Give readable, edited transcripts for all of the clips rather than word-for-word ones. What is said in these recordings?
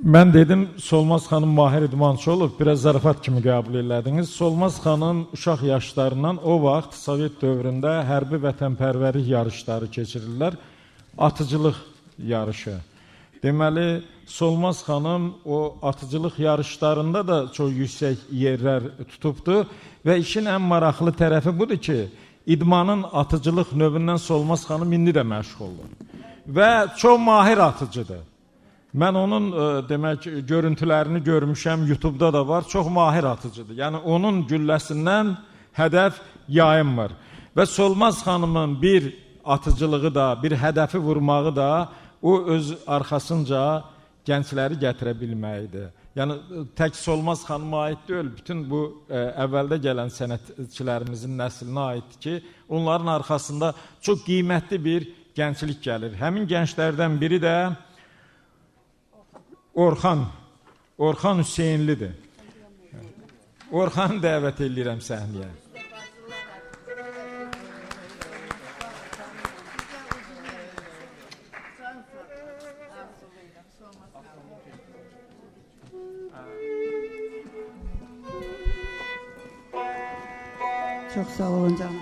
Ben dedim Solmaz xanım Mahir İdmançı olub, biraz zarafat kimi qəbul elədiniz. Solmaz xanım uşaq yaşlarından o vaxt Sovet dövründə hərbi vətənpərvərlik yarışları keçirirlər. Atıcılıq yarışı. Deməli, Solmaz xanım o atıcılıq yarışlarında da çox yüksək yerlər tutubdu və işin ən maraqlı tərəfi budur ki, idmanın atıcılıq növündən Solmaz xanım indi də məşğuldur və çox mahir atıcıdır. Mən onun demək görüntülərini görmüşəm, YouTube-da da var, çox mahir atıcıdır. Yəni onun gülləsindən hədəf yayınmır. Və Solmaz xanımın bir atıcılığı da, bir hədəfi vurmağı da o öz arxasınca gəncləri gətirə bilməyidir. Yəni tək Solmaz xanıma aid deyil, bütün bu əvvəldə gələn sənətçilərimizin nəslinə aiddir ki, onların arxasında çox qiymətli bir gənclik gəlir. Həmin gənclərdən biri də Orxan Hüseynlidir. Orxanı dəvət edirəm səhnəyə. Çok sağ olun canım.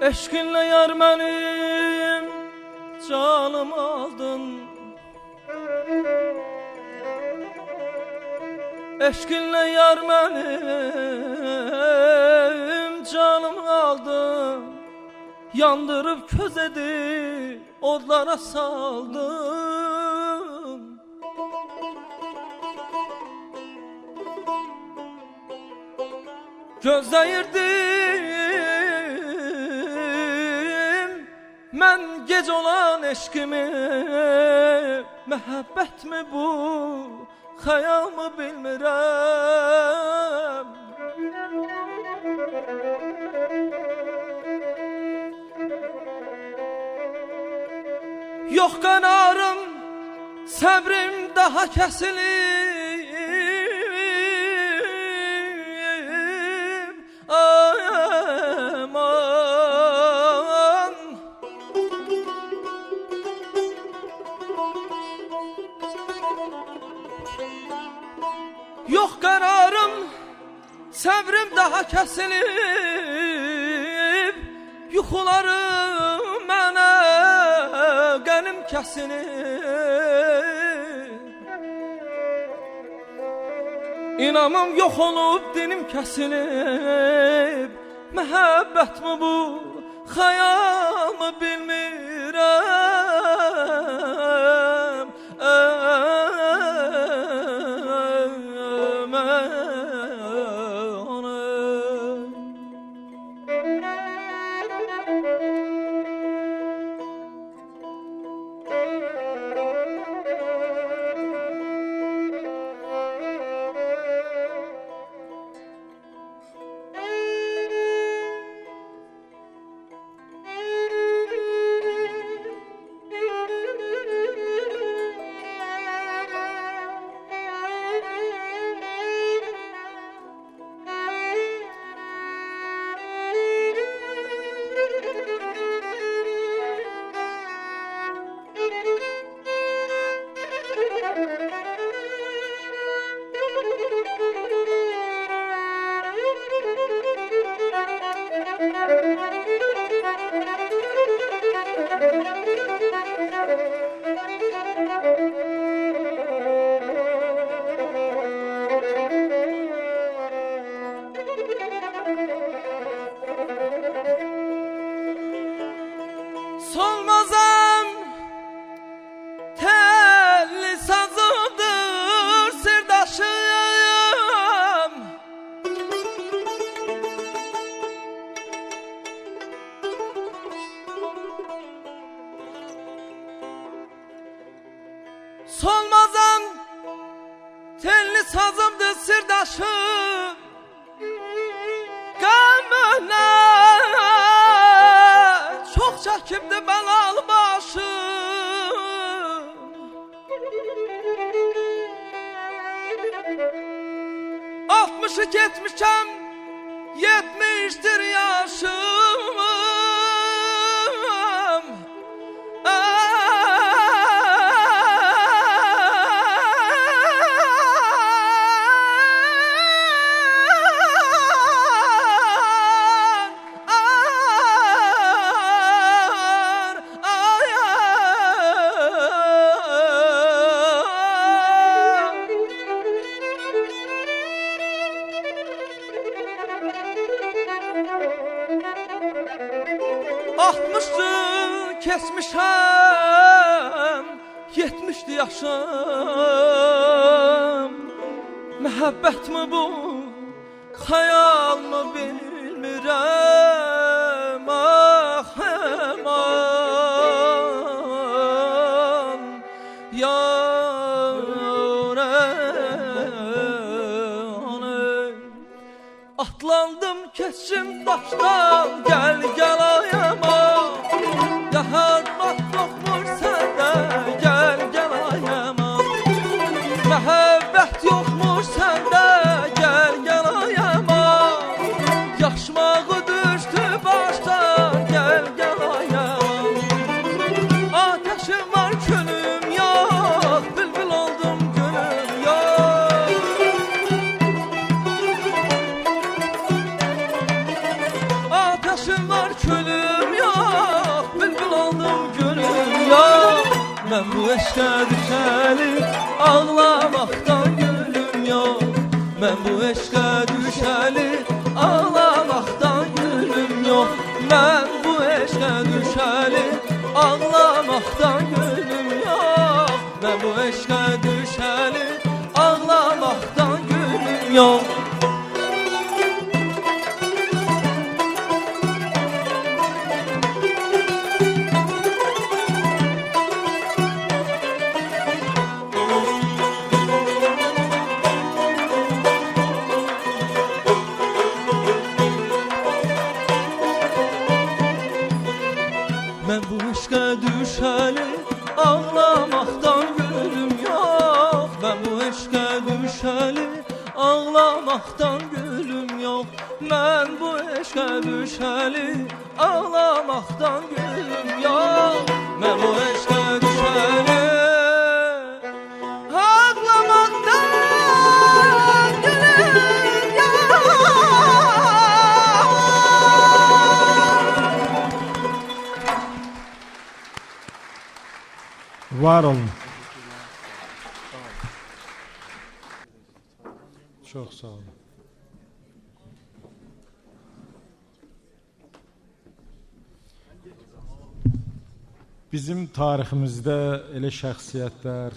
Eşkinle yar benim canımı aldın. Eşkinle yar benim canımı aldın. Yandırıp közedi odlara saldın. Gözləyirdim mən gec olan eşkimi. Məhəbbət mi bu, xəyal mı bilmirəm. Yox qanarım, səbrim daha kəsilir. Aman yox qanarım, səbrim daha kəsilib. Yuxularım mənə qənim kəsinib. İnamım yox olub, dinim kəsilib. Məhəbbət mi bu, xəyal mı bilmirəm. Solmazam telli sazımdır sirdaşım. Solmazam telli sazımdır sirdaşım. Qəmənə çox çəkibdi bəlalı başım. Altmışı getmişəm, yetmişdir yaşım. Altmışdı kesmişəm, yetmişdi yaşım. Məhəbbət mi bu, xəyal mı bilmirəm. gel gel ayama. Yaharmak yokmuş sende, gel gel ayama. Mehabbet yokmuş sende, gel gel ayama. Yaşmağı düştü baştan, gel gel ayama. Ateşim var külüm yok, bülbül oldum gülüm yok. Ateşim var külüm yok, bülbül oldum gülüm yok. Ben bu eşke düşeli ağlamaktan gülüm yok. Ben bu eşke düşeli ağlamaktan gülüm yok. Ben bu eşke düşeli ağlamaktan gülüm yok. Ben bu eşke düşeli ağlamaktan gülüm yok. Ben bu eşke düşeli ağlamaktan gülüm yok. Ben bu eşke düşeli ağlamaktan gülüm yok. Ben bu eşke düşeli ağlamaktan gülüm yok. Ben bu eşke düşeli ağlamaktan gülüm yok. Var olun. Çok sağ olun. Bizim tariximizdə elə şəxsiyyətlər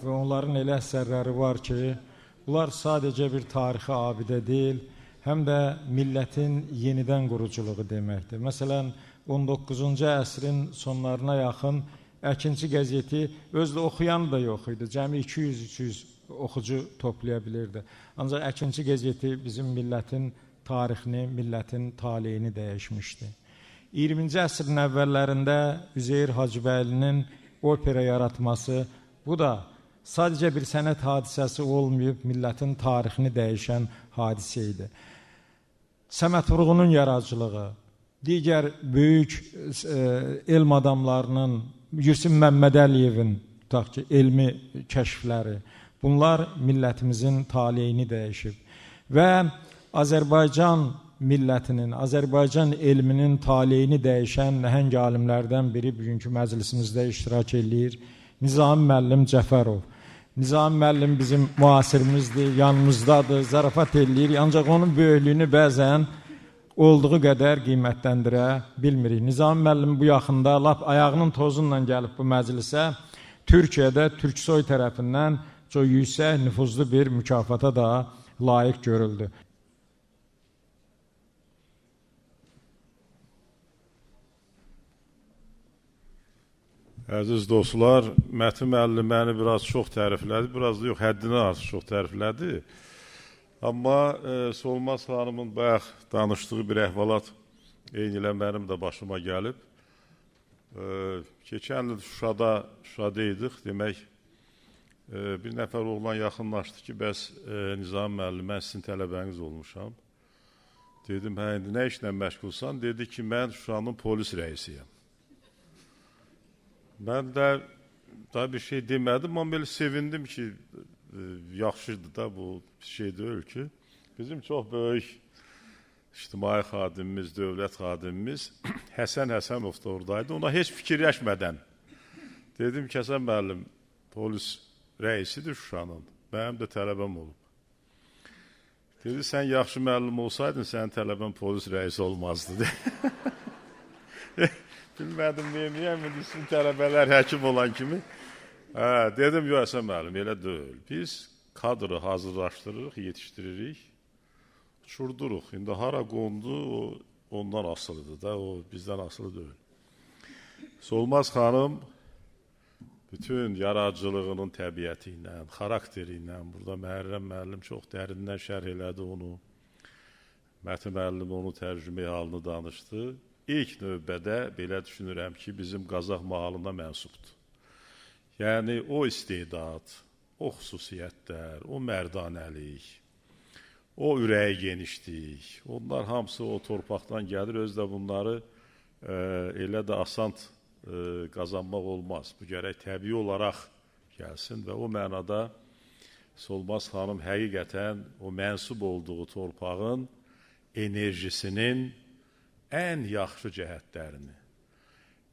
və onların elə əsərləri var ki, bunlar sadəcə bir tarixi abidə deyil, həm də millətin yenidən quruculuğu deməkdir. Məsələn, 19-cu əsrin sonlarına yaxın Əkinçi qəzeti özdə oxuyan da yox idi. Cəmi 200-300 oxucu toplaya bilirdi. Ancaq Əkinçi qəzeti bizim millətin tarixini, millətin taleyini dəyişmişdi. 20-ci əsrin əvvəllərində Üzeyir Hacıbəylinin opera yaratması, bu da sadəcə bir sənət hadisəsi olmayıb, millətin tarixini dəyişən hadisə idi. Səməd Vurğunun yaradıcılığı, digər böyük elm adamlarının, Yusif Məmmədəliyevin tutaq ki, elmi kəşfləri, bunlar millətimizin taleyini dəyişib. Və Azərbaycan millətinin, Azərbaycan elminin taleyini dəyişən nəhəng alimlərdən biri bugünkü məclisimizdə iştirak edir, Nizami müəllim Cəfərov. Nizami müəllim bizim müasirimizdir, yanımızdadır, zarafat edir, ancaq onun böyüklüyünü bəzən olduğu qədər qiymətləndirə bilmirik. Nizami müəllim bu yaxında lap ayağının tozunla gəlib bu məclisə Türkiyədə Türksoy tərəfindən çox yüksək nüfuzlu bir mükafata da layiq görüldü. Əziz dostlar, Mətin müəllim məni biraz çox təriflədi, biraz da yox, həddindən artıq çox təriflədi. Amma Solmaz xanımın bayaq danışdığı bir əhvalat eyni ilə mənim də başıma gəlib. Keçən il Şuşada idik, demək bir nəfər oğlan yaxınlaşdı ki, bəs Nizami müəllim, mən sizin tələbəniz olmuşam. Dedim, hə, indi nə işlə məşğulsan? Dedi ki, mən Şuşanın polis rəisiyəm. Mən də daha bir şey demədim, amma belə sevindim ki, yaxşıdır da bu şey deyil ki, bizim çox böyük ictimai xadimimiz, dövlət xadimimiz Həsən Həsənov da oradaydı. Ona heç fikirləşmədən dedim ki, Həsən müəllim polis rəisidir Şuşanın, mənim də tələbəm olub. Dedi, sən yaxşı müəllim olsaydın, sənin tələbən polis rəisi olmazdı. Bilmədim, neyəm, sizin tələbələr həkim olan kimi. Dedim, yox, Həsən müəllim, elə deyil. Biz kadrı hazırlaşdırırıq, yetişdiririk, uçurduruq. İndi hara qondu, ondan asılıdır da, o bizdən asılı deyil. Solmaz xanım bütün yaradıcılığının təbiəti ilə, xarakteri ilə, burada Məhərrəm müəllim çox dərindən şərh elədi onu. Mətin müəllim onu tərcümə halını danışdı. İlk növbədə belə düşünürəm ki, bizim Qazaq mahalına mənsubdur. Yəni, o istedad, o xüsusiyyətlər, o mərdanəlik, o ürəyi genişlik, onlar hamısı o torpaqdan gəlir. Özdə bunları elə də asant qazanmaq olmaz. Bu gərək təbii olaraq gəlsin və o mənada Solmaz xanım həqiqətən o mənsub olduğu torpağın enerjisinin ən yaxşı cəhətlərini,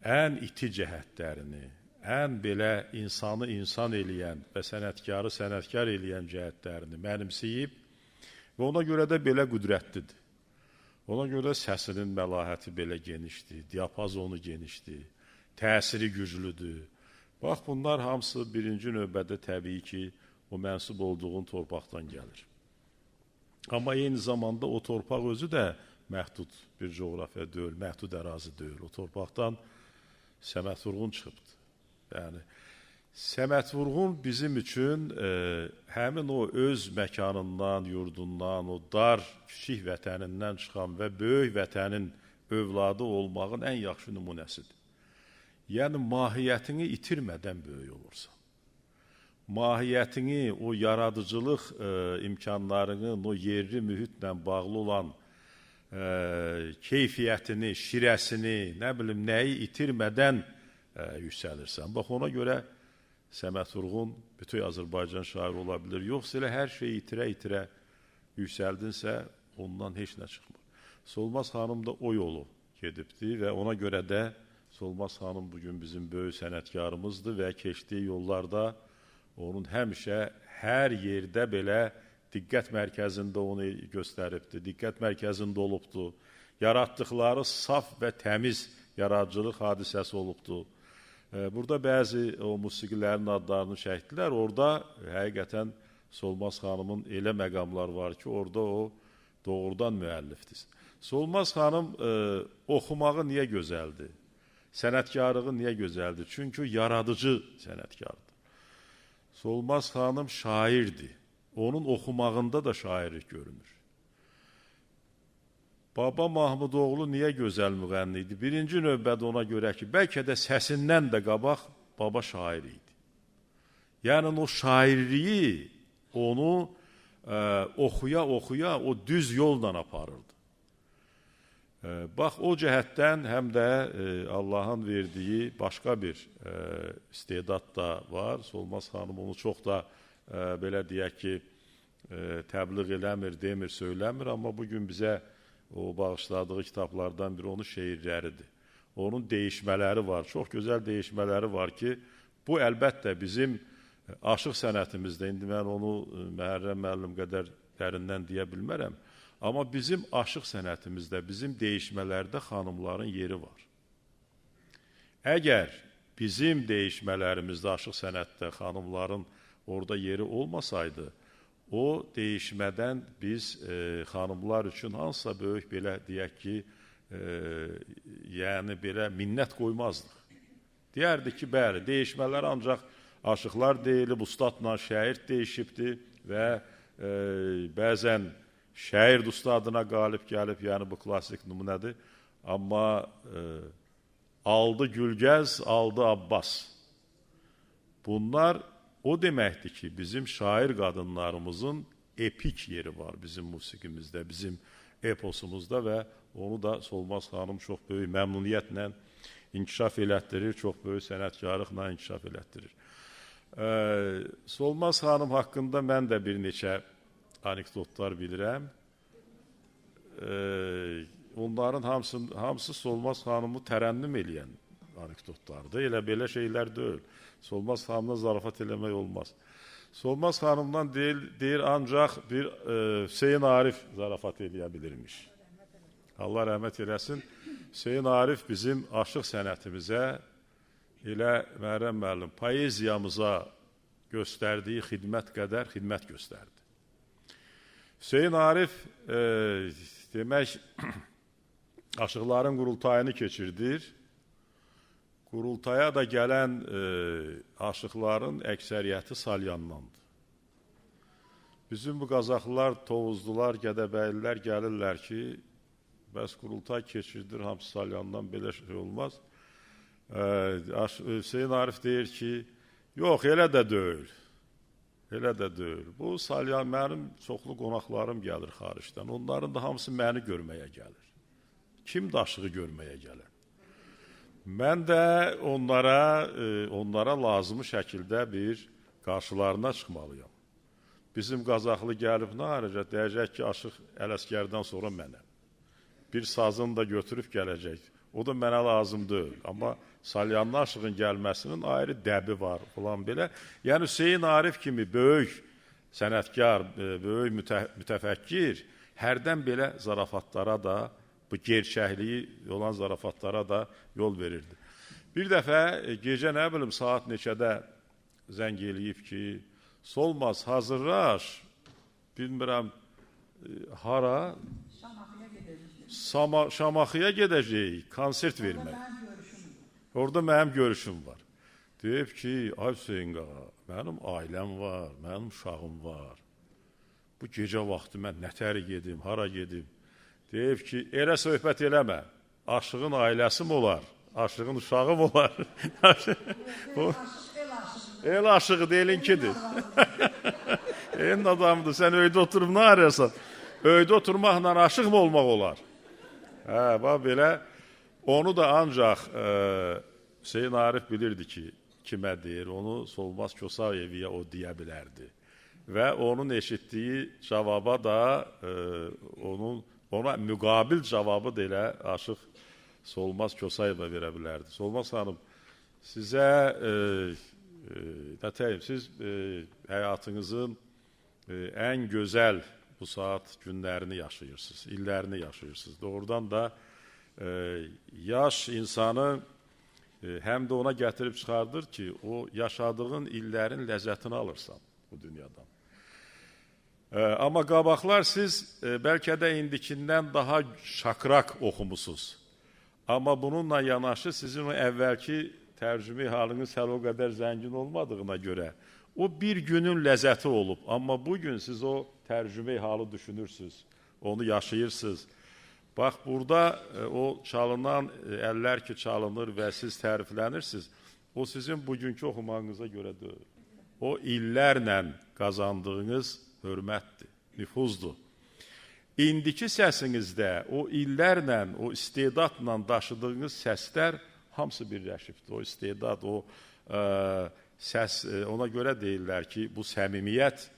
ən iti cəhətlərini, ən belə insanı insan eləyən və sənətkarı sənətkar eləyən cəhətlərini mənimsəyib və ona görə də belə qüdrətlidir. Ona görə səsinin məlahəti belə genişdir, diapazonu genişdir, təsiri güclüdür. Bax, bunlar hamısı birinci növbədə təbii ki, o mənsub olduğun torpaqdan gəlir. Amma eyni zamanda o torpaq özü də məhdud bir coğrafiya deyil, məhdud ərazi deyil. O torpaqdan Səməd Vurğun çıxıbdır. Yəni, Səməd Vurğun bizim üçün həmin o öz məkanından, yurdundan, o dar, kiçik vətənindən çıxan və böyük vətənin övladı olmağın ən yaxşı nümunəsidir. Yəni, mahiyyətini itirmədən böyük olursan. Mahiyyətini, o yaradıcılıq imkanlarının, o yerli mühitlə bağlı olan keyfiyyətini, şirəsini, nə bilim, nəyi itirmədən yüksəlirsən. Bax, ona görə Səməd Vurğun bütün Azərbaycan şairi ola bilir. Yoxsa elə hər şeyi itirə-itirə yüksəldinsə, ondan heç nə çıxmır. Solmaz xanım da o yolu gedibdi və ona görə də Solmaz xanım bugün bizim böyük sənətkarımızdır və keçdiyi yollarda onun həmişə hər yerdə belə diqqət mərkəzində onu göstəribdir, diqqət mərkəzində olubdur. Yaratdıqları saf və təmiz yaradıcılıq hadisəsi olubdur. Burada bəzi o musiqilərin adlarını çəkdilər. Orada həqiqətən Solmaz xanımın elə məqamlar var ki, orada o doğrudan müəllifdir. Solmaz xanım oxumağı niyə gözəldir? Sənətkarlığı niyə gözəldir? Çünki yaradıcı sənətkardır. Solmaz xanım şairdir. Onun oxumağında da şairlik görünür. Baba Mahmudoğlu niyə gözəl müğənni idi? Birinci növbədə ona görə ki, bəlkə də səsindən də qabaq baba şair idi. Yəni, o şairliyi onu oxuya-oxuya o düz yolla aparırdı. Bax, o cəhətdən həm də Allahın verdiyi başqa bir istedad da var. Solmaz xanım onu çox da belə deyək ki, təbliğ eləmir, demir, söyləmir, amma bugün bizə o bağışladığı kitablardan biri onun şeirləridir. Onun deyişmələri var, çox gözəl deyişmələri var ki, bu əlbəttə bizim aşıq sənətimizdə, indi mən onu Məhərrəm müəllim qədər dərindən deyə bilmərəm, amma bizim aşıq sənətimizdə, bizim deyişmələrdə xanımların yeri var. Əgər bizim deyişmələrimizdə, aşıq sənətdə xanımların orada yeri olmasaydı, o deyişmədən biz xanımlar üçün hansısa böyük belə deyək ki, yəni belə minnət qoymazdıq. Deyərdi ki, bəli, deyişmələr ancaq aşıqlar deyilib, ustadla şair deyişibdir və bəzən şair ustadına qalib gəlib, yəni bu klassik nümunədir. Amma aldı Gülgəz, aldı Abbas. Bunlar o deməkdir ki, bizim şair qadınlarımızın epik yeri var bizim musiqimizdə, bizim eposumuzda və onu da Solmaz xanım çox böyük məmnuniyyətlə inkişaf elətdirir, çox böyük sənətkarlıqla inkişaf elətdirir. Solmaz xanım haqqında mən də bir neçə anekdotlar bilirəm. Onların hamısı Solmaz xanımı tərənnüm eləyən anekdotlardır. Elə belə şeylər deyil. Solmaz xanımdan zarafat eləmək olmaz. Solmaz xanımdan deyir ancaq bir Hüseyin Arif zarafat eləyə bilirmiş. Allah rəhmət eləsin. Hüseyin Arif bizim aşıq sənətimizə, elə Məhərrəm müəllim, poeziyamıza göstərdiyi xidmət qədər xidmət göstərdi. Hüseyin Arif demək aşıqların qurultayını keçirdir. Qurultaya da gələn aşıqların əksəriyyəti Salyandandır. Bizim bu Qazaxlılar, Tovuzlular, Gədəbəylilər gəlirlər ki, bəs qurultay keçirdir, hamısı salyandan belə şey olmaz. Hüseyin Arif deyir ki, yox, elə də deyil. Elə də deyil. Bu salyan, mənim çoxlu qonaqlarım gəlir xaricdən. Onların da hamısı məni görməyə gəlir. Kim daşığı görməyə gəlir? Mən də onlara lazımı şəkildə bir qarşılarına çıxmalıyam. Bizim Qazaxlı gəlib nə arayacaq? Deyəcək ki, Aşıq Ələsgərdən sonra mənə. Bir sazını da götürüb gələcək. O da mənə lazım deyil. Amma Salyanlı Aşığın gəlməsinin ayrı dəbi var falan belə. Yəni Hüseyin Arif kimi böyük sənətkar, böyük mütəfəkkir hərdən belə zarafatlara da, bu gerçəkliyi olan zarafatlara da yol verirdi. Bir dəfə gecə nə bilim saat neçədə zəng eləyib ki, Solmaz hazırlaş, bilmirəm hara, Şamaxıya gedəcəyik, konsert vermək. Orada mənim görüşüm var. Deyib ki, ay Hüseyin qağa, mənim ailəm var, mənim uşağım var. Bu gecə vaxtı mən nətəri gedim, hara gedim. Deyib ki, elə söhbət eləmə, Aşığın ailəsi mi olar, Aşığın uşağı mı olar? El aşığı deyilinkidir. En adamdır, sən öydə oturub nə arıyorsan? Öydə oturmaqla aşıq mı olmaq olar? Bax belə, onu da ancaq Hüseyin Arif bilirdi ki, kimə deyir, onu Solmaz Kosayeviyə o deyə bilərdi. Və onun eşitdiyi cavaba da, ona müqabil cavabı da elə aşıq Solmaz Kosayevə verə bilərdi. Solmaz xanım, sizə nətəyim, siz həyatınızın ən gözəl bu saat günlərini yaşayırsınız, illərini yaşayırsınız. Doğrudan da yaş insanı həm də ona gətirib çıxardır ki, o yaşadığın illərin ləzzətini alırsan bu dünyadan. Amma qabaqlar siz bəlkə də indikindən daha şakraq oxumusunuz. Amma bununla yanaşı sizin o əvvəlki tərcümə halınız hələ o qədər zəngin olmadığına görə o bir günün ləzzəti olub. Amma bugün siz o tərcümə halı düşünürsünüz, onu yaşayırsınız. Bax, burada o çalınan əllər ki çalınır və siz təriflənirsiniz, o sizin bugünkü oxumağınıza görə deyil. O illərlə qazandığınız hörmətdir, nüfuzdur. İndiki səsinizdə o illərlə, o istedadla daşıdığınız səslər hamısı birləşibdir. O istedad, o səs, ona görə deyirlər ki, bu səmimiyyət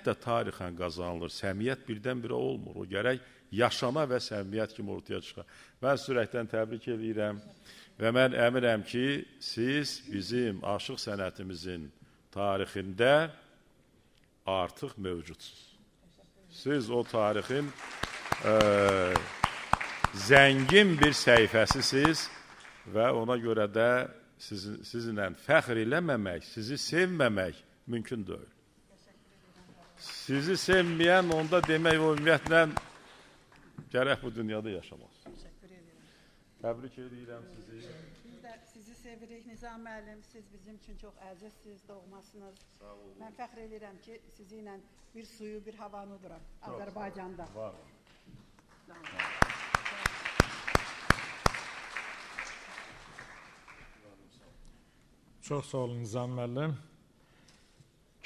də tarixən qazanılır. Səmimiyyət birdən-birə olmur. O gərək yaşana və səmimiyyət kimi ortaya çıxar. Mən sürəkdən təbrik edirəm və mən əminəm ki, siz bizim aşıq sənətimizin tarixində artıq mövcudsunuz. Siz o tarixin zəngin bir səhifəsisiz və ona görə də sizinlə fəxr eləməmək, sizi sevməmək mümkün deyil. Sizi sevməyən onda demək o ümumiyyətlə gərək bu dünyada yaşamaz. Təbrik edirəm sizi. Biz də sizi sevirik Nizam müəllim, siz bizim üçün çox əzizsiniz, doğmasınız. Mən fəxr edirəm ki, sizi ilə bir suyu, bir havanı duram Azərbaycanda. Var. Çox sağ olun Nizam müəllim.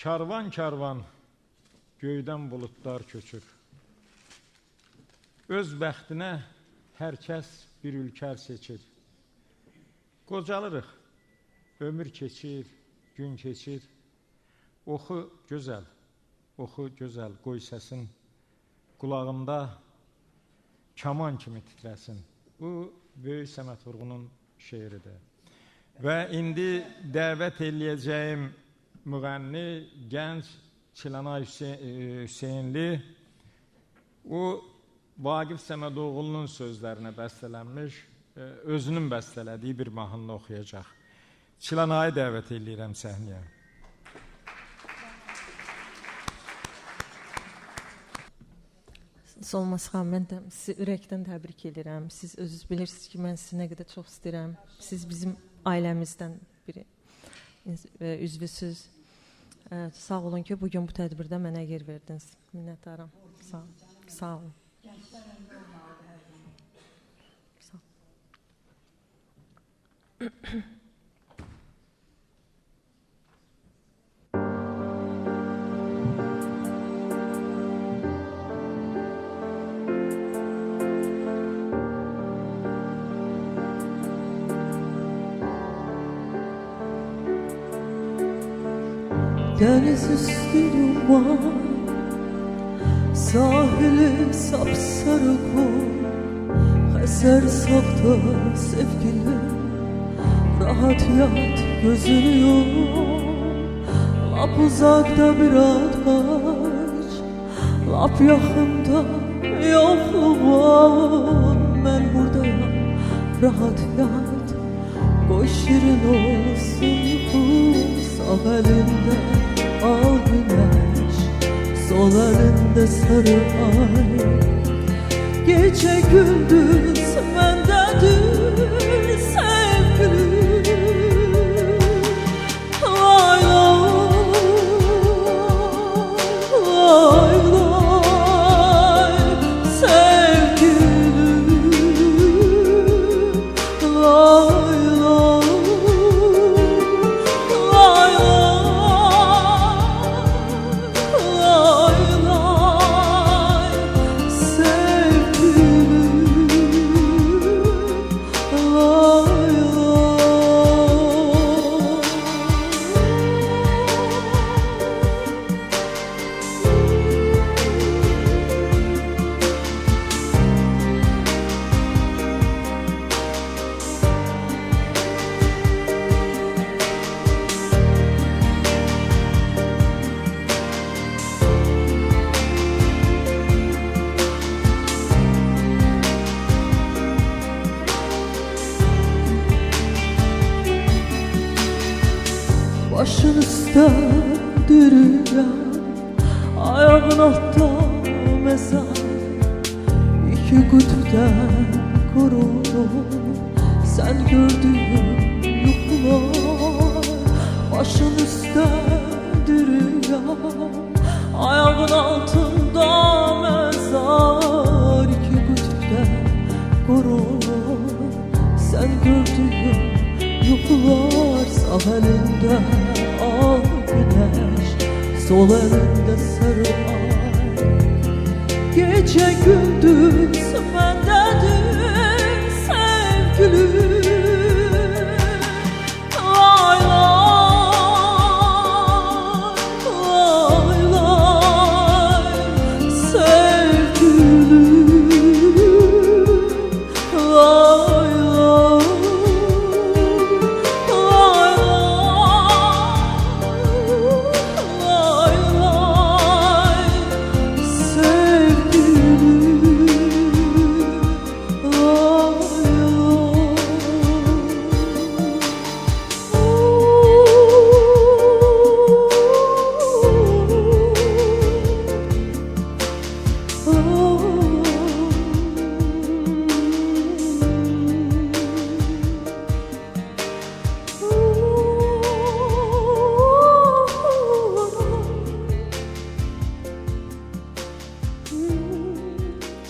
Karvan karvan göydən buludlar köçür. Öz bəxtinə hər kəs bir ülkər seçir. Qocalırıq, ömür keçir, gün keçir. Oxu gözəl, qoy səsin qulağında kaman kimi titləsin. Bu, Böyük Səməd Vurğunun şeiridir. Və indi dəvət eləyəcəyim müğənni, gənc Çilanay Hüseynli, o Vaqif Səmədoğlu'nun sözlərinə bəstələnmiş, özünün bəstələdiyi bir mahnını oxuyacaq. Çilanayı dəvət eləyirəm səhnəyə. Solmaz xan, mən də sizi ürəkdən təbrik edirəm. Siz özünüz bilirsiniz ki, mən sizi nə qədər çox istəyirəm. Siz bizim ailəmizdən biri üzvüsüz. Sağ olun ki bugün bu tədbirdə mənə yer verdiniz. Minnətdaram. Sağ olun. Sağ olun. Deniz üstü duman, sahili sapsarı kum, eser sakta sevgilim, rahat yat gözünü yum. Lap uzakta bir ataş, lap yakında yokluğum. Ben buradayım, rahat yat, koy şirin olsun uykum. Sağ elinde al güneş, sol elinde sarı ay. Gece gündüz bendedir sevgilim. Lay lay lay sevgilim. Lay lay başın üstte dürüya, ayağın altta mezar. İki kutuptan korunur sen gördüğün yuhlar. Başın üstte dürüya, ayağın altında mezar. İki kutuptan korunur sen gördüğün yuhlar. Sağ elinde al güneş, sol elinde sarı ay. Gece gündüz bendedir sevgilim. Lay lay lay lay sevgilim. Lay lay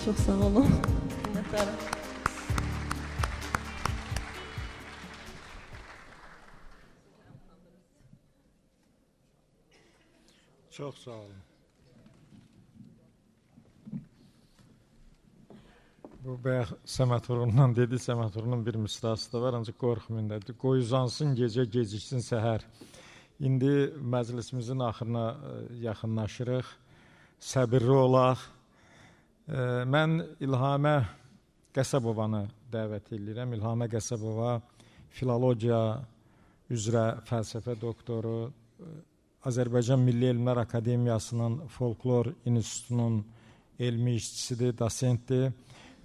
Çok sağ olun. Minnətdaram. Çox sağ olun. Bu bayaq Səməd Vurğundan dedi, Səməd Vurğunun bir misrası da var, ancaq qorxmayın da. Qoy uzansın gecə, geciksin səhər. İndi məclisimizin axırına yaxınlaşırıq. Səbirli olaq. Mən İlhamə Qəsəbovanı dəvət edirəm. İlhamə Qəsəbova filologiya üzrə fəlsəfə doktoru, Azərbaycan Milli Elmlər Akademiyasının Folklor İnstitutunun elmi işçisidir, dosentdir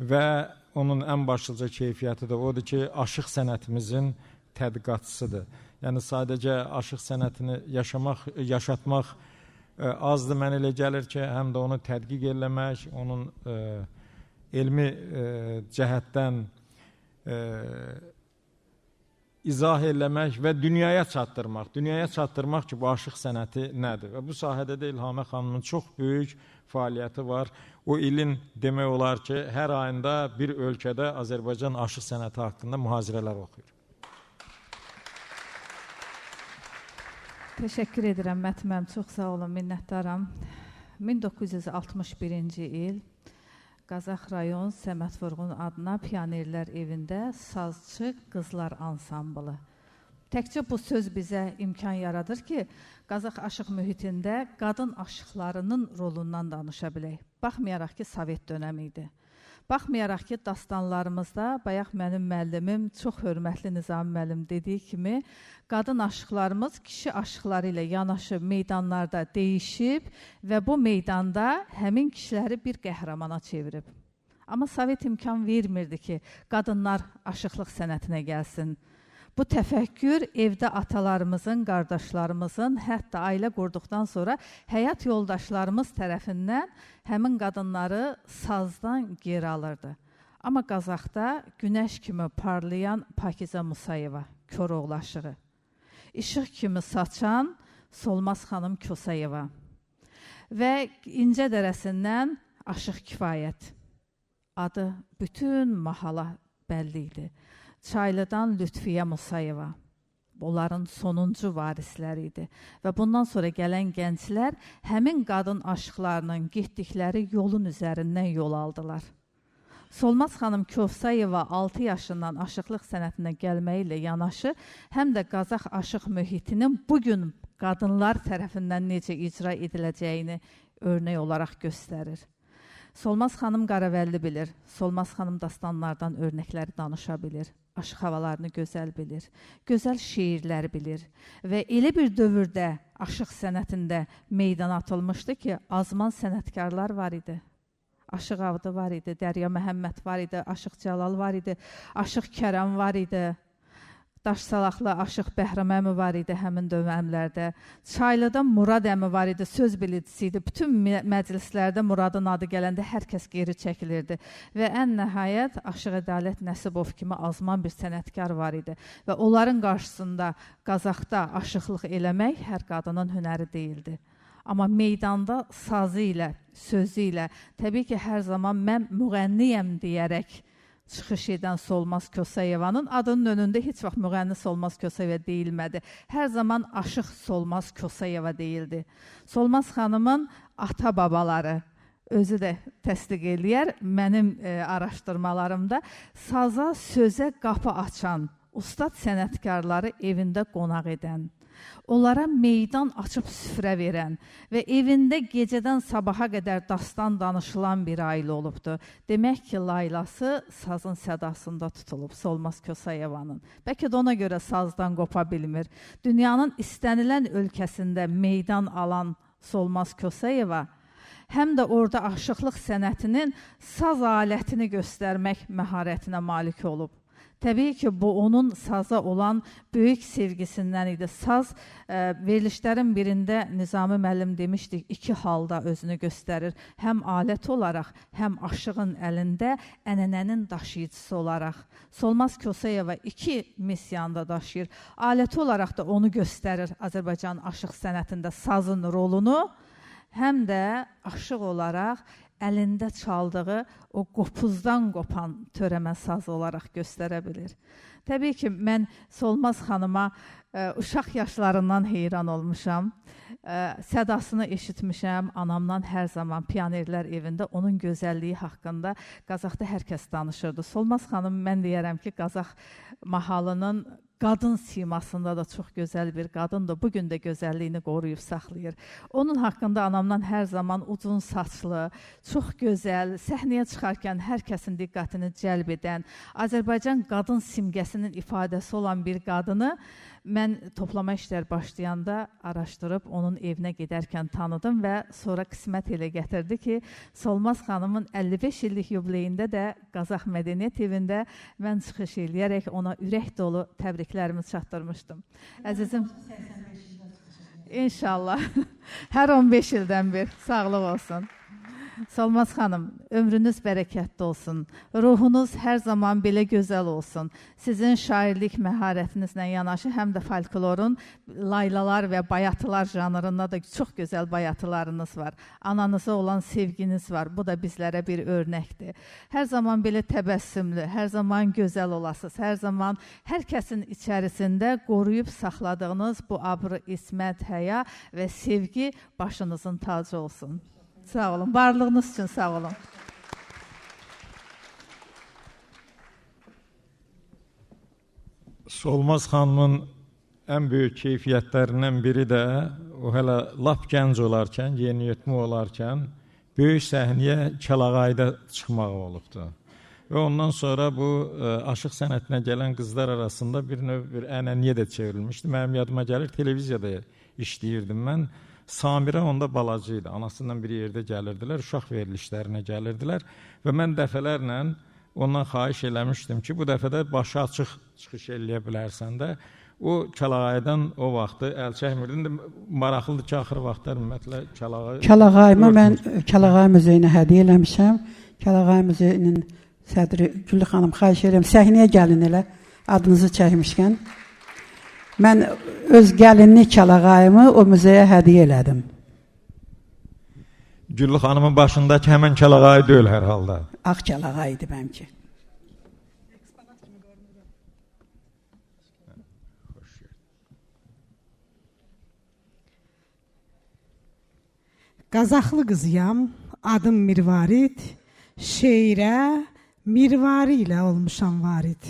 və onun ən başlıca keyfiyyəti də odur ki, aşıq sənətimizin tədqiqatçısıdır. Yəni sadəcə aşıq sənətini yaşatmaq azdır, mən elə gəlir ki, həm də onu tədqiq eləmək, onun elmi cəhətdən izah eləmək və dünyaya çatdırmaq ki, bu aşıq sənəti nədir? Və bu sahədə də İlhamə xanımın çox böyük fəaliyyəti var. O ilin demək olar ki, hər ayında bir ölkədə Azərbaycan aşıq sənəti haqqında mühazirələr oxuyur. Təşəkkür edirəm Mətməm, çox sağ olun, minnətdaram. 1961-ci il Qazax rayon Səməd Vurğun adına Pionerlər evində sazçı qızlar ansamblı. Təkcə bu söz bizə imkan yaradır ki, Qazax aşıq mühitində qadın aşıqlarının rolundan danışa bilək. Baxmayaraq ki, Sovet dönəmi idi. Baxmayaraq ki, dastanlarımızda, bayaq mənim müəllimim, çox hörmətli Nizami müəllim dediyi kimi, qadın aşıqlarımız kişi aşıqları ilə yanaşı meydanlarda dəyişib və bu meydanda həmin kişiləri bir qəhrəmana çevirib. Amma Sovet imkan vermirdi ki, qadınlar aşıqlıq sənətinə gəlsin. Bu təfəkkür evdə atalarımızın, qardaşlarımızın, hətta ailə qurduqdan sonra həyat yoldaşlarımız tərəfindən həmin qadınları sazdan geri alırdı. Amma Qazaxda günəş kimi parlayan Pakizə Musayeva, Koroğlu aşığı, işıq kimi saçan Solmaz xanım Kosayeva və İncə dərəsindən Aşıq Kifayət adı bütün mahala bəlli idi. Çaylıdan Lütfiyə Musayeva, onların sonuncu varisləri idi və bundan sonra gələn gənclər həmin qadın aşıqlarının getdikləri yolun üzərindən yol aldılar. Solmaz xanım Kosayeva 6 yaşından aşıqlıq sənətinə gəlməyi ilə yanaşı, həm də Qazax aşıq mühitinin bugün qadınlar tərəfindən necə icra ediləcəyini örnək olaraq göstərir. Solmaz xanım Qaravəlli bilir, Solmaz xanım dastanlardan örnəkləri danışa bilir, aşıq havalarını gözəl bilir, gözəl şeirləri bilir və elə bir dövrdə aşıq sənətində meydana atılmışdı ki, azman sənətkarlar var idi. Aşıq Avdı var idi, Dərya Məhəmməd var idi, Aşıq Cəlal var idi, Aşıq Kərəm var idi, Daşsalaqlı Aşıq Bəhrəm əmi var idi həmin dövrlərdə. Çaylıda Murad əmi var idi, söz bilicisi idi. Bütün məclislərdə Muradın adı gələndə hər kəs geri çəkilirdi. Və ən nəhayət Aşıq Ədalət Nəsibov kimi azman bir sənətkar var idi. Və onların qarşısında Qazaxda aşıqlıq eləmək hər qadının hünəri deyildi. Amma meydanda sazı ilə, sözü ilə, təbii ki, hər zaman mən müğənniyəm deyərək çıxış edən Solmaz Kosayevanın adının önündə heç vaxt müğənni Solmaz Kosayeva deyilmədi. Hər zaman aşıq Solmaz Kosayeva deyildi. Solmaz xanımın ata-babaları özü də təsdiq eləyər, mənim araşdırmalarımda saza, sözə qapı açan, ustad sənətkarları evində qonaq edən, onlara meydan açıb süfrə verən və evində gecədən sabaha qədər dastan danışılan bir ailə olubdu. Demək ki, laylası sazın sədasında tutulub Solmaz Kosayevanın. Bəlkə də ona görə sazdan qopa bilmir. Dünyanın istənilən ölkəsində meydan alan Solmaz Kosayeva həm də orada aşıqlıq sənətinin saz alətini göstərmək məharətinə malik olub. Təbii ki, bu onun saza olan böyük sevgisindən idi. Saz verilişlərin birində Nizami müəllim demişdik, iki halda özünü göstərir. Həm alət olaraq, həm aşığın əlində ənənənin daşıyıcısı olaraq. Solmaz Kosayeva iki misyanda daşıyır. Alət olaraq da onu göstərir Azərbaycan aşıq sənətində sazın rolunu, həm də aşıq olaraq əlində çaldığı o qopuzdan qopan törəmə sazı olaraq göstərə bilir. Təbii ki, mən Solmaz xanıma uşaq yaşlarından heyran olmuşam. Sədasını eşitmişəm, anamdan hər zaman Pionerlər evində onun gözəlliyi haqqında Qazaxda hər kəs danışırdı. Solmaz xanım, mən deyərəm ki, Qazax mahalının qadın simasında da çox gözəl bir qadındır. Bugün də gözəlliyini qoruyub saxlayır. Onun haqqında anamdan hər zaman uzun saçlı, çox gözəl, səhnəyə çıxarkən hər kəsin diqqətini cəlb edən, Azərbaycan qadın simgəsinin ifadəsi olan bir qadını mən toplama işlər başlayanda araşdırıb onun evinə gedərkən tanıdım və sonra qismət elə gətirdi ki, Solmaz xanımın 55 illik yubileyində də Qazax Mədəniyyət evində mən çıxış eləyərək ona ürək dolu təbriklərimi çatdırmışdım. Əzizim, İnşallah, hər 15 ildən bir, sağlıq olsun. Solmaz xanım, ömrünüz bərəkətli olsun. Ruhunuz hər zaman belə gözəl olsun. Sizin şairlik məharətinizlə yanaşı həm də folklorun laylalar və bayatılar janrında da çox gözəl bayatılarınız var. Ananıza olan sevginiz var. Bu da bizlərə bir örnəkdir. Hər zaman belə təbəssümlü, hər zaman gözəl olasınız. Hər zaman hər kəsin içərisində qoruyub saxladığınız bu abrı, ismət, həya və sevgi başınızın tacı olsun. Sağ olun, varlığınız üçün sağ olun. Solmaz xanımın ən böyük keyfiyyətlərindən biri də o hələ lap gənc olarkən, yeniyetmə olarkən böyük səhnəyə Kəlağayda çıxmaq olubdu. Və ondan sonra bu aşıq sənətinə gələn qızlar arasında bir növ bir ənənəyə də çevrilmişdi. Mənim yadıma gəlir, televiziyada işləyirdim mən. Samirə onda balacı idi, anasından bir yerdə gəlirdilər, uşaq verilişlərinə gəlirdilər və mən dəfələrlə ondan xahiş eləmişdim ki, bu dəfə də başı açıq çıxış eləyə bilərsən də. O Kəlağaydan o vaxtı əl çəkmirdim. Maraqlıdır ki, axır vaxtlar ümumiyyətlə Kəlağayımı mən Kəlağay muzeyinə hədiyyə eləmişəm. Kəlağay muzeyinin sədri Güllü xanım, xahiş edirəm, səhnəyə gəlin elə, adınızı çəkmişkən. Mən öz gəlinlik Kəlağayımı o muzeyə hədiyyə elədim. Güllü xanımın başındakı həmən Kəlağay deyil hər halda. Ağ Kəlağay idi mənimki. Qazaxlı qızıyam, adım Mirvarid, şeirə Mirvari ilə olmuşam varid.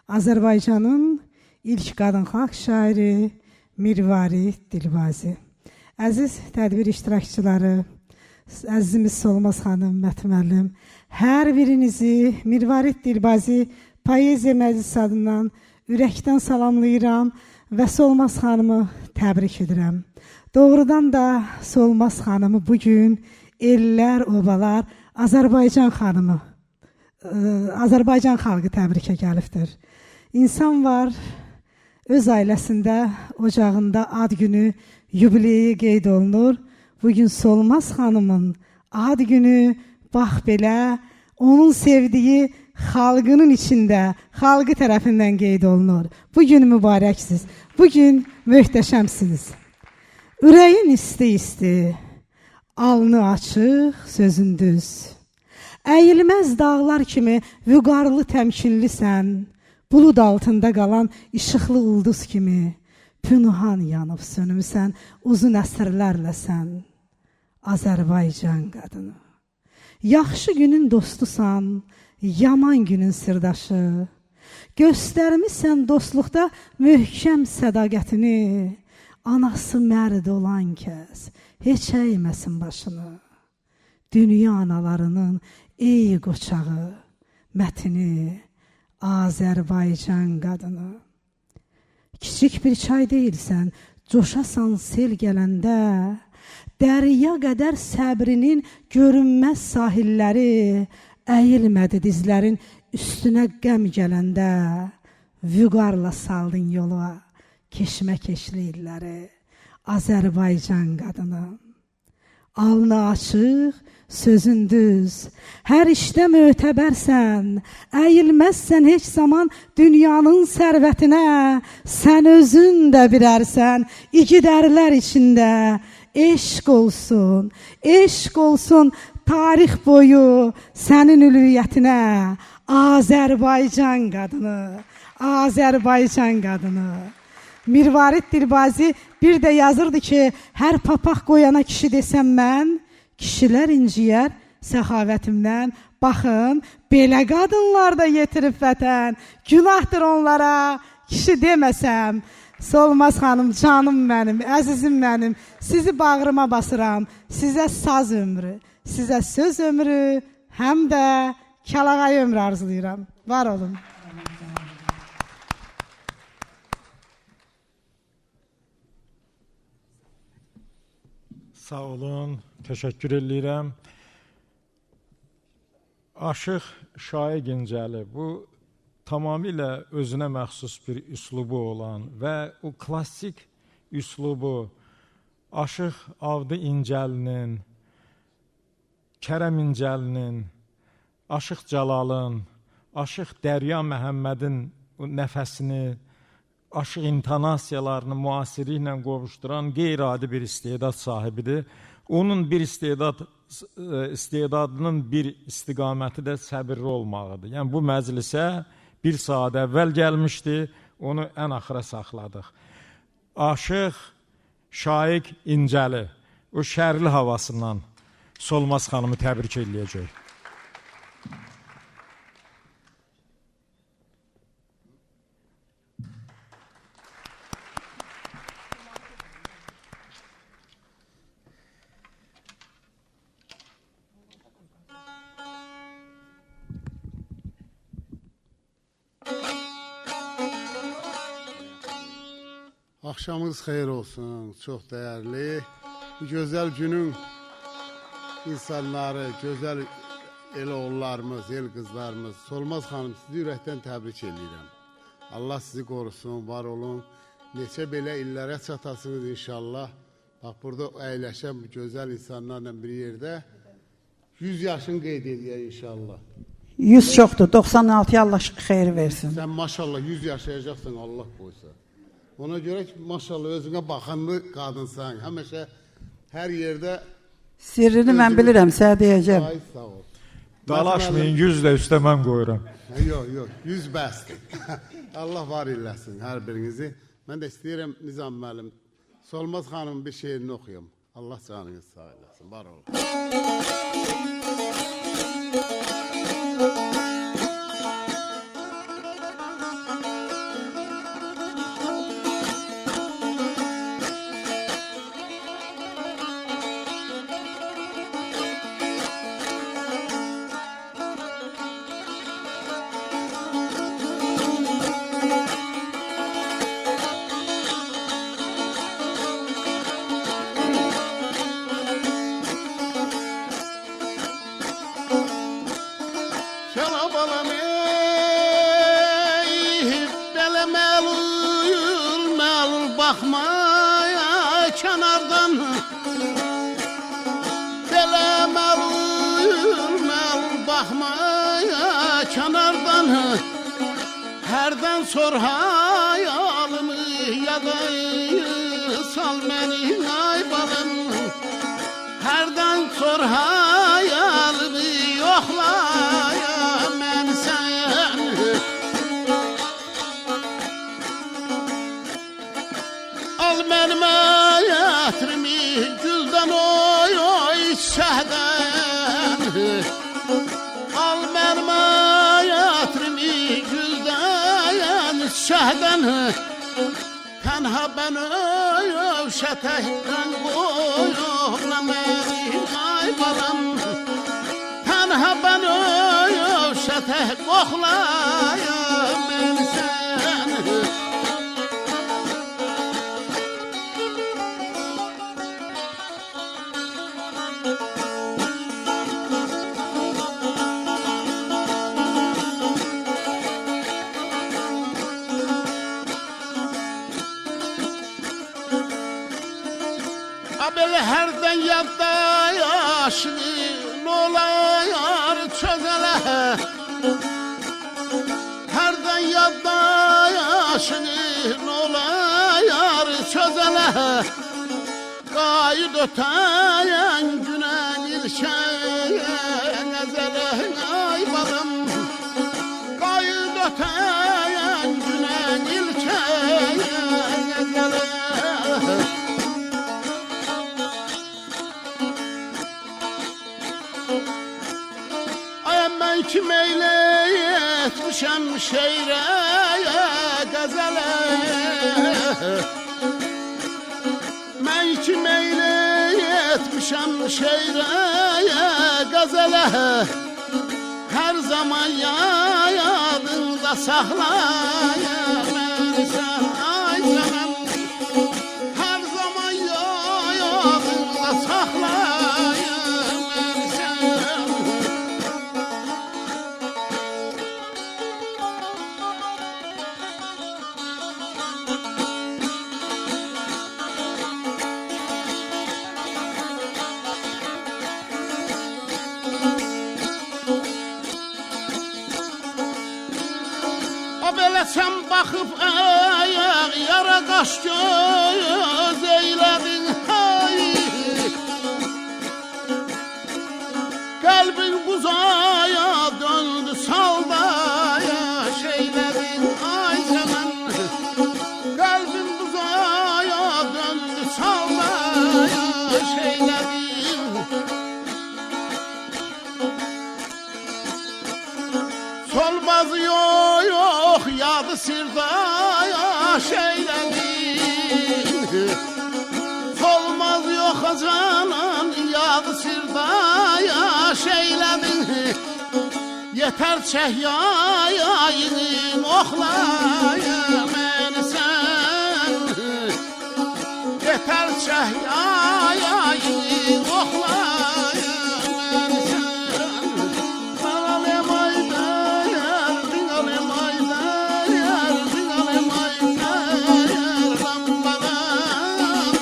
Azərbaycanın İlk qadın xalq şairi Mirvarid Dilbazi. Əziz tədbir iştirakçıları, əzizimiz Solmaz xanım, Mət müəllim, hər birinizi Mirvarid Dilbazi Poeziya Məclisi adından ürəkdən salamlayıram və Solmaz xanımı təbrik edirəm. Doğrudan da Solmaz xanımı bugün ellər, obalar, Azərbaycan xanımı, Azərbaycan xalqı təbrikə gəlibdir. İnsan var, öz ailəsində, ocağında ad günü, yubileyi qeyd olunur. Bugün Solmaz xanımın ad günü, bax belə, onun sevdiyi xalqının içində, xalqı tərəfindən qeyd olunur. Bugün mübarəksiniz, bugün möhtəşəmsiniz. Ürəyin isti-isti, alnı açıq, sözün düz. Əyilməz dağlar kimi vüqarlı təmkinlisən, bulud altında qalan işıqlı ulduz kimi pünhan yanıb sönümsən, uzun əsrlərlə sən Azərbaycan qadını. Yaxşı günün dostusan, yaman günün sirdaşı. Göstərmişsən dostluqda möhkəm sədaqətini. Anası mərd olan kəs heç əyməsin başını. Dünya analarının ey qoçağı, mətini Azərbaycan qadını. Kiçik bir çay deyilsən, coşasan sel gələndə, dərya qədər səbrinin görünməz sahilləri, əyilmədi dizlərin üstünə qəm gələndə, vüqarla saldın yola, keşməkeşli illəri, Azərbaycan qadını. Alnı açıq, sözün düz, hər işdə mötəbərsən, əyilməzsən heç zaman dünyanın sərvətinə, sən özün də birərsən, igidərlər içində, eşq olsun, tarix boyu sənin ülviyyətinə, Azərbaycan qadını, Azərbaycan qadını. Mirvarid Dilbazi bir də yazırdı ki, hər papaq qoyana kişi desəm mən, kişilər inciyər səxavətimdən. Baxın, belə qadınlar da yetirib vətən, günahdır onlara kişi deməsəm. Solmaz xanım, canım mənim, əzizim mənim, sizi bağrıma basıram, sizə saz ömrü, sizə söz ömrü, həm də Kəlağay ömrü arzulayıram. Var olun. Sağ olun, təşəkkür edirəm. Aşıq Şaiq İncəli, bu tamamilə özünə məxsus bir üslubu olan və o klassik üslubu Aşıq Avdı İncəlinin Kərəm İncəlinin, Aşıq Cəlalın, Aşıq Dərya Məhəmmədin nəfəsini, aşıq intonasiyalarını müasiri ilə qovuşduran qeyri-adi bir istedad sahibidir. Onun bir istedadının bir istiqaməti də səbirli olmağıdır. Yəni, bu məclisə bir saat əvvəl gəlmişdi, onu ən axıra saxladıq. Aşıq Şaiq İncəli, o şərli havasından Solmaz xanımı təbrik edəcək. Axşamınız xeyir olsun, çox dəyərli. Bu gözəl günün insanları, gözəl el oğullarımız, el qızlarımız, Solmaz xanım, sizi ürəkdən təbrik edirəm. Allah sizi qorusun, var olun. Neçə belə illərə çatasınız inşallah. Bax, burada əyləşən bu gözəl insanlarla bir yerdə 100 yaşın qeyd edək inşallah. 100 çoxdur, 96 Allah xeyir versin. Sən maşallah 100 yaşayacaqsın, Allah qoysa. Ona görə ki, maşallah özünə baxanlı qadınsan. Həmişə hər yerdə... Sirrini mən bilirəm, sənə deyəcəm. Ay, sağ ol. Dalaşmayın, 100 də üstə mən qoyuram. Yox, 100 bəsdir. Allah var eləsin hər birinizi. Mən də istəyirəm Nizam müəllim, Solmaz xanımın bir şeirini oxuyum. Allah canınız sağ eləsin, var olun. Baxmaya kənardan belə məlul baxmaya kənardan hərdən sor hayalımı yada sal məni ay balım hərdən sor hayalımı yoxlaya mən sən al mənim ətrimi güldən oy oy şəhdən al mənim ətrimi güldən şəhdən tənha bən övşətəkdən qoyuqla məni ay balam tənha bən övşətək qoxlaya məni sən Abel hərdən yadda yaşın olayar çözələ Hərdən yadda yaşın olayar çözələ Qayıd ötəyən günən ilşəyə nəzələ ay balım Qayıd ötəyən günən ilşəyə nəzələ Mən ki meylə etmişəm şeirəyə, qəzələ Mən ki meylə etmişəm şeirəyə, qəzələ Hər zaman yadında saxlaya məni sən ay canım Hər zaman yadında saxlaya məni sən belə sən baxıb yara qaş göz eylədin hay. Qəlbin buzaya döndü saldaya şeylərin ay zaman. Qəlbin buzaya döndü saldaya şeylərin. Solmaz yok yadı sirdaya şeylərin. Solmaz yok canan yadı sirdaya şeylərin. Yeter çehyayın oxlaya məni sən. Yeter çehyayın oxlaya məni sən. Dingalem aydayar, dingalem aydayar, dingalem aydayar lambalam.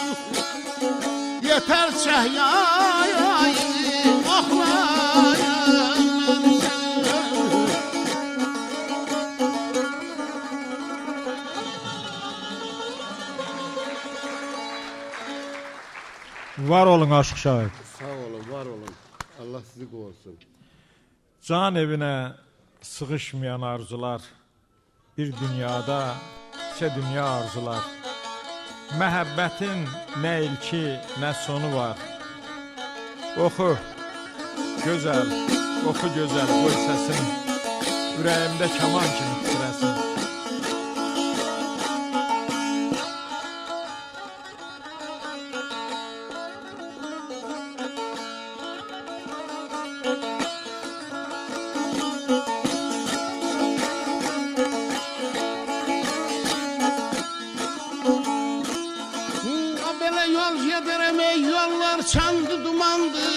Yeter çehyayın oxlaya məni sən. Var olun aşıq şahid. Sağ olun, var olun. Allah sizi qorusun. Can evinə sığışmayan arzular, bir dünyada isə dünya arzular. Məhəbbətin nə ilki, nə sonu var. Oxu, gözəl, oxu gözəl, qoy səsin, ürəyimdə kaman kimi titrəsin. Belə yol gedirəm ey yollar çandı dumandı.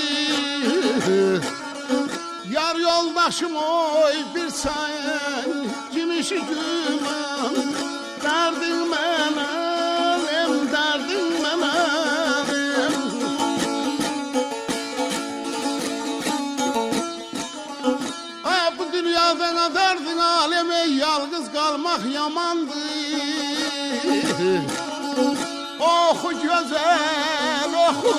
Yar yoldaşım oy bir sayın cimişi güman. Derdin mənim, derdin mənim. Ay bu dünyada nə derdin alem ey yalqız qalmaq yamandır. Oxu gözəl, oxu.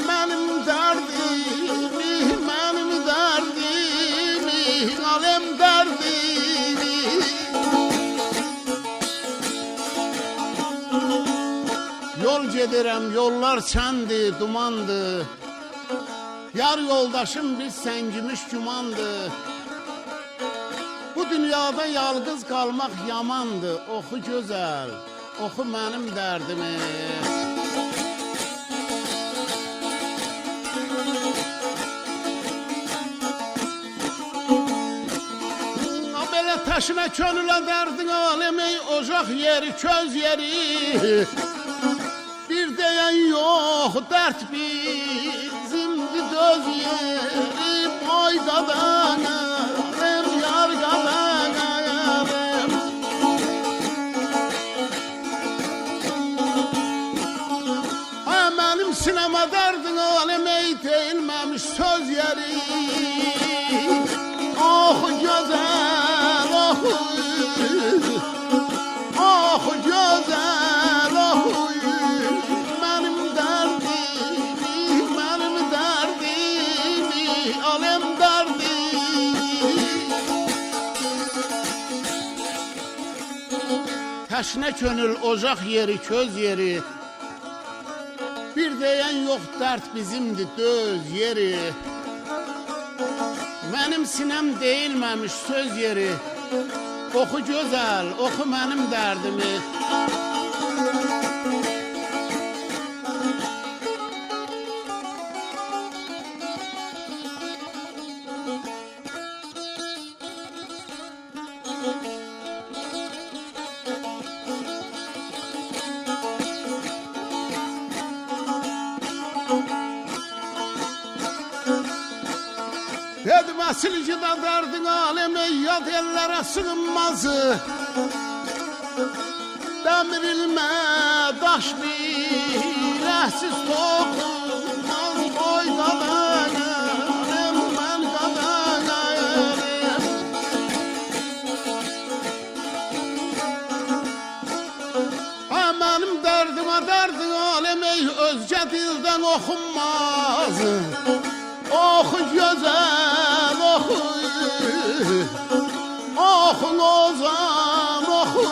Mənim dərdimi, mənim dərdimi, aləm dərdimi. Yol gedirəm, yollar çəndir, dumandır. Yar yoldaşım biz səngimiş gümandır. Bu dünyada yalqız qalmaq yamandır. Oxu gözəl, oxu mənim dərdimi. Belə təşinə könülə dərdin aləm ey ocaq yeri, köz yeri. Bir deyən yox, dərd bizimdir döz yeri. Boy qadanım, yar qadanım. Ay mənim sinəmə dərdin aləm ey deyilməmiş söz yeri. Oxu gözəl, oxu. Oxu gözəl, oxu. Mənim dərdimi, mənim dərdimi, aləm dərdimi. Təşnə könül ocaq yeri, köz yeri. Bir deyən yox dərd bizimdir döz yeri. Mənim sinəm deyilməmiş söz yeri. Oxu gözəl, oxu mənim dərdimi. Dedim asilci da derdin alemi yad ellere sığınmazı. Demir ilme daş bilesiz dokunmaz. Oy kadayarım ben kadayarım. ey özgə dildən oxunmaz. Oxu gözəl, oxu. Oxu Lozan, oxu.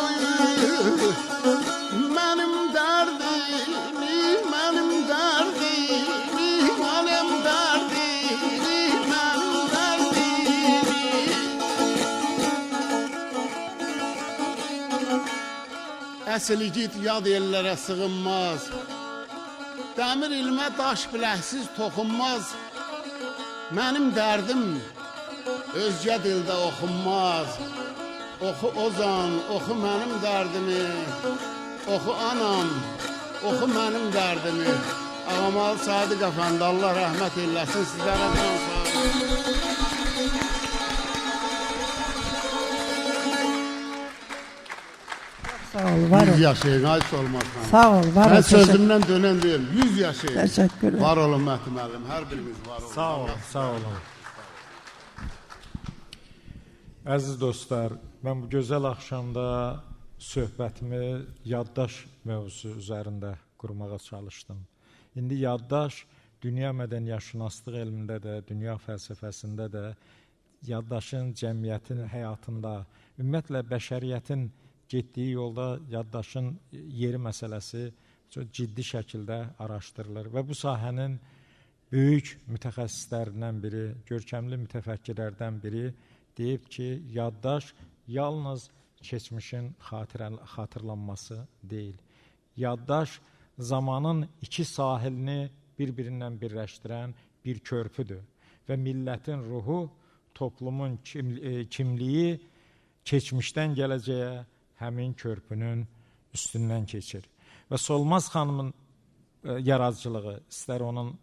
Mənim dərdimi, mənim dərdimi, mənim dərdimi, mənim dərdimi. Əsl igid yad ellərə sığınmaz. Dəmir ilmə daş biləksiz toxunmaz. Mənim dərdim özgə dildə oxunmaz. Oxu Ozan, oxu mənim dərdimi. Oxu anam, oxu mənim dərdimi. Ağamal Sadiq Əfəndi, Allah rəhmət eyləsin, sizlərə can sağ olun. Sağ ol, var 100 ol. yaşayın, ay Solmaz xanım. Sağ ol, var ol. Mən sözümdən dönən deyim, 100 yaşayın. Təşəkkürlər. Var olun Məhdi müəllim, hər birimiz var olun. Sağ olun, sağ olun. Əziz dostlar, mən bu gözəl axşamda söhbətimi yaddaş mövzusu üzərində qurmağa çalışdım. İndi yaddaş dünya mədəniyyətşünaslıq elmində də, dünya fəlsəfəsində də, yaddaşın cəmiyyətin həyatında, ümumiyyətlə bəşəriyyətin getdiyi yolda yaddaşın yeri məsələsi çox ciddi şəkildə araşdırılır və bu sahənin böyük mütəxəssislərindən biri, görkəmli mütəfəkkirlərdən biri deyib ki, yaddaş yalnız keçmişin xatırlanması deyil. Yaddaş zamanın iki sahilini bir-birindən birləşdirən bir körpüdür və millətin ruhu, toplumun kimliyi keçmişdən gələcəyə həmin körpünün üstündən keçir. Və Solmaz xanımın yaradıcılığı, istər onun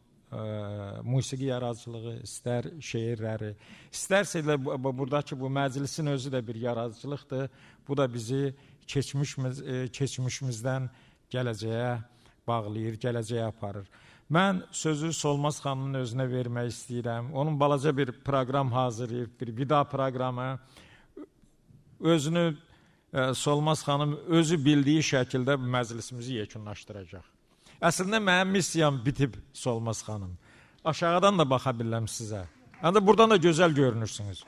musiqi yaradıcılığı, istər şeirləri, istərsə də buradakı bu məclisin özü də bir yaradıcılıqdır. Bu da bizi keçmişimizdən gələcəyə bağlayır, gələcəyə aparır. Mən sözü Solmaz xanımın özünə vermək istəyirəm. Onun balaca bir proqram hazırlayıb, bir vida proqramı. Özünü Solmaz xanım özü bildiyi şəkildə bu məclisimizi yekunlaşdıracaq. Əslində mənim missiyam bitib Solmaz xanım. Aşağıdan da baxa bilirəm sizə. Həm də buradan da gözəl görünürsünüz.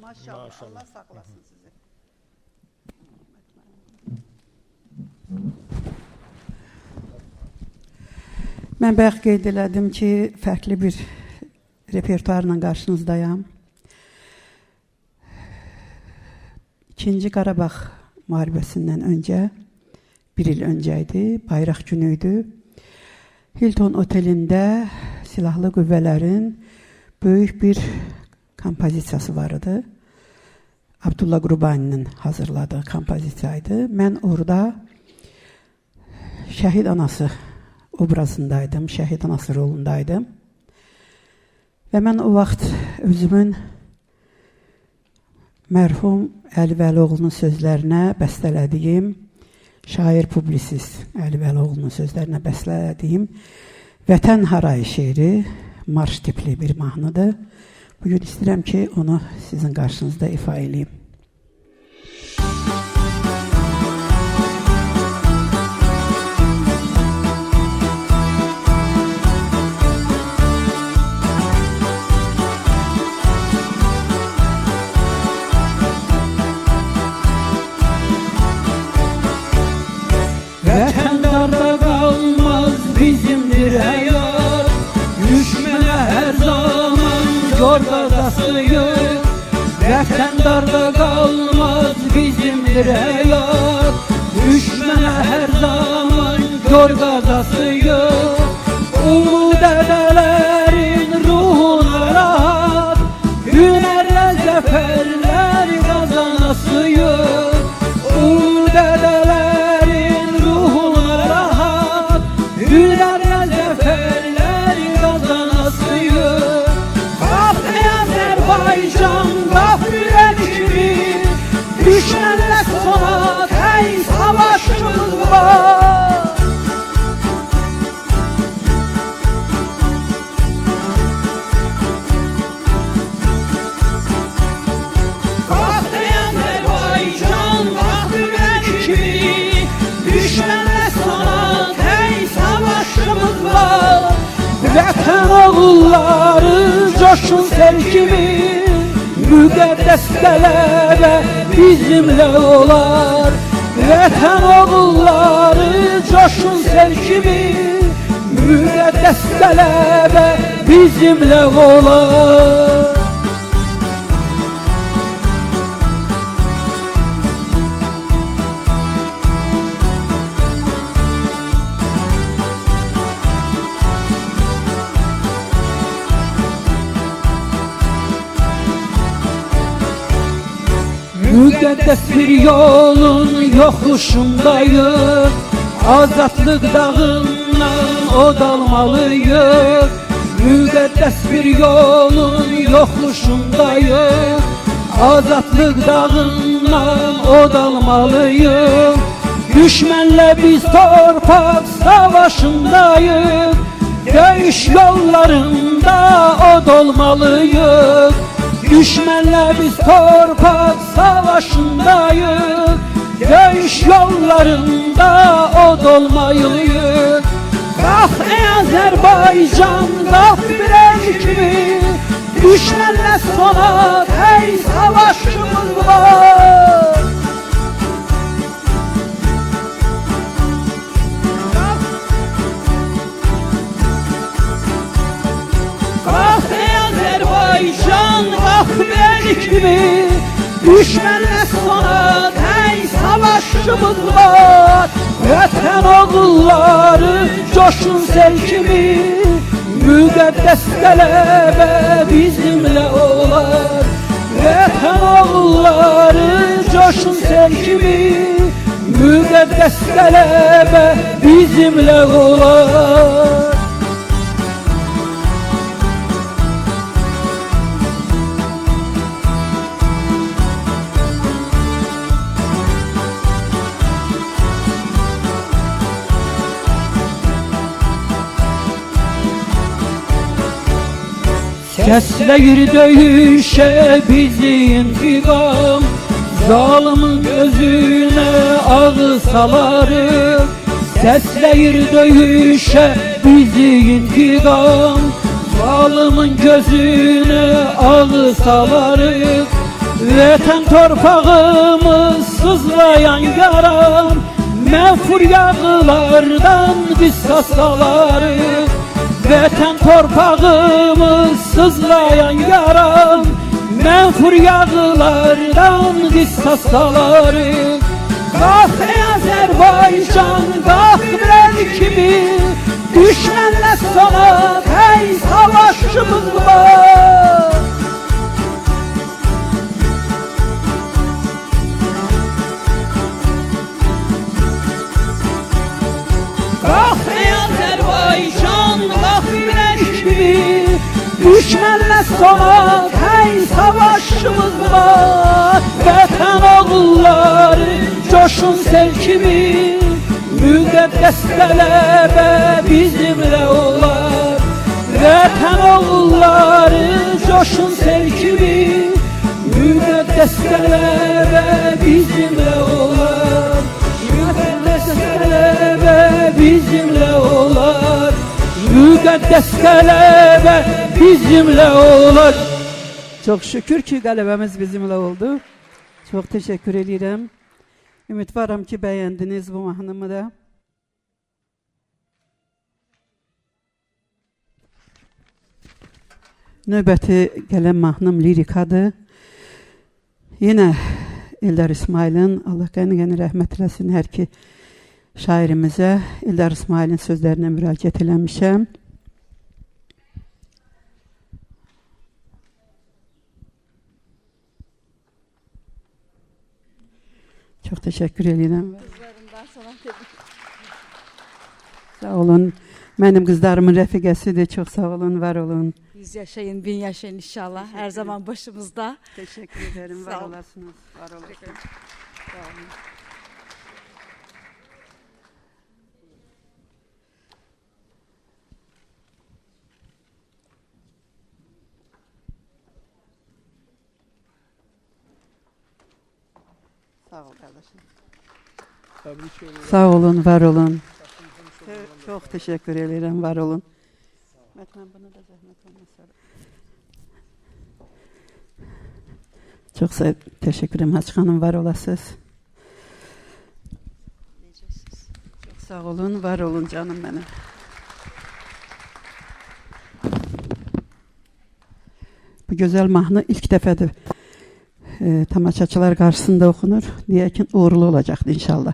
Maşallah, Allah saxlasın sizi. Mən bayaq qeyd elədim ki, fərqli bir repertuarla qarşınızdayam. İkinci Qarabağ müharibəsindən öncə, bir il öncə idi, bayraq günü idi. Hilton otelində silahlı qüvvələrin böyük bir kompozisiyası var idi. Abdullah Qurbaninin hazırladığı kompozisiyaydı. Mən orada şəhid anası obrazındaydım, şəhid anası rolundaydım. Və mən o vaxt özümün mərhum Əli Vəlioğlu'nun sözlərinə bəstələdiyim, şair publisist Əli Vəlioğlu'nun sözlərinə bəstələdiyim Vətən Harayı şeiri marş tipli bir mahnıdır. Bugün istəyirəm ki, onu sizin qarşınızda ifa edeyim. Vətəndarda qalmaz bizimdir həyat. Düşmənə hər zaman yorğadasıyıq. Vətəndarda qalmaz bizimdir həyat. Düşmənə hər zaman yorğadasıyıq. Ulu dədələrin ruhuna rahat, hünərlə zəfərlər qazanasıyıq. Ulu dədələrin ruhuna rahat, hünərlə zəfərlər qazanasıyıq. Qalx ey Azərbaycan, qalx ürək kimi, düşmənlə sona ey savaşımız var. oğulları coşun sel kimi, müqəddəs qələbə bizimlə olar. Vətən oğulları coşun sel kimi, müqəddəs qələbə bizimlə olar. Müqəddəs bir yolun yoxuşundayıq, azadlıq dağından od almalıyıq. Müqəddəs bir yolun yoxuşundayıq, azadlıq dağından od almalıyıq. Düşmənlə biz torpaq savaşındayıq, döyüş yollarında od olmalıyıq. Düşmənlə biz torpaq savaşındayıq, döyüş yollarında od olmalıyıq. Qalx ey Azərbaycan, qalx bir el kimi, düşmənlə sona hey savaşımız var. Qalx ey Azərbaycan, qalx bir el kimi, düşmənlə sona hey savaşımız var. Vətən oğulları coşun sel kimi, müqəddəs qələbə bizimlə olar. Vətən oğulları coşun sel kimi, müqəddəs qələbə bizimlə olar. Səsləyir döyüşə bizi intiqam, zalimin gözünə ağı salarıq. Səsləyir döyüşə bizi intiqam, zalimin gözünə ağı salarıq. Vətən torpağımız sızlayan yaram, mənfur yağlardan qisas alarıq. Vətən torpağımız sızlayan yaram, mənfur yağlardan qisas alarıq. Qalx ey Azərbaycan, qalx bir el kimi, düşmənlə sona hey savaşımız var. Qalx ey Azərbaycan, qalx bir el kimi, düşmənlə sona hey savaşımız var. Vətən oğulları coşun sel kimi, müqəddəs qələbə bizimlə olar. Vətən oğulları coşun sel kimi, müqəddəs qələbə bizimlə olar. Müqəddəs qələbə bizimlə olar. Müqəddəs qələbə bizimlə olar. Çok şükür ki qələbəmiz bizimlə oldu. Çok teşekkür edirəm. Ümidvaram ki beğendiniz bu mahnımı da. Növbəti gələn mahnım lirikadır. Yine Eldar İsmail'in, Allah qəni-qəni rəhmət eləsin hər ki şairimizə Eldar İsmail'in sözlərinə müraciət eləmişəm. Çok teşekkür ederim. Sağ olun. Benim kızlarımın rəfiqəsidir. Çok sağ olun, var olun. 100 yaşayın, 1000 yaşayın inşallah. Her zaman başımızda. Teşekkür ederim. Var olasınız. Var olasınız. Sağ olun. Sağ ol kardeşim. Sağ olun, var olun. Çok teşekkür ederim, var olun. Zəhmət, mən bunu da zəhmət olmasa. Çox təşəkkür edirəm, Hacı xanım, var olasınız. Çox sağ olun, var olun canım mənim. Bu gözəl mahnı ilk dəfədir tamaşaçılar qarşısında oxunur. Deyək ki, uğurlu olacaqdır inşallah.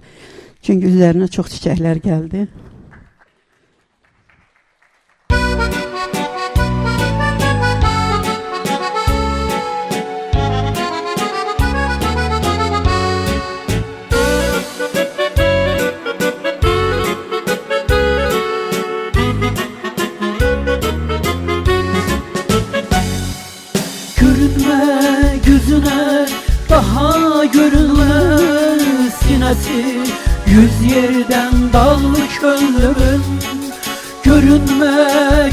Çünki üzərinə çox çiçəklər gəldi. Görünme gözüne daha görünmez sinesi, yüz yerden dağlı könlümün. Görünme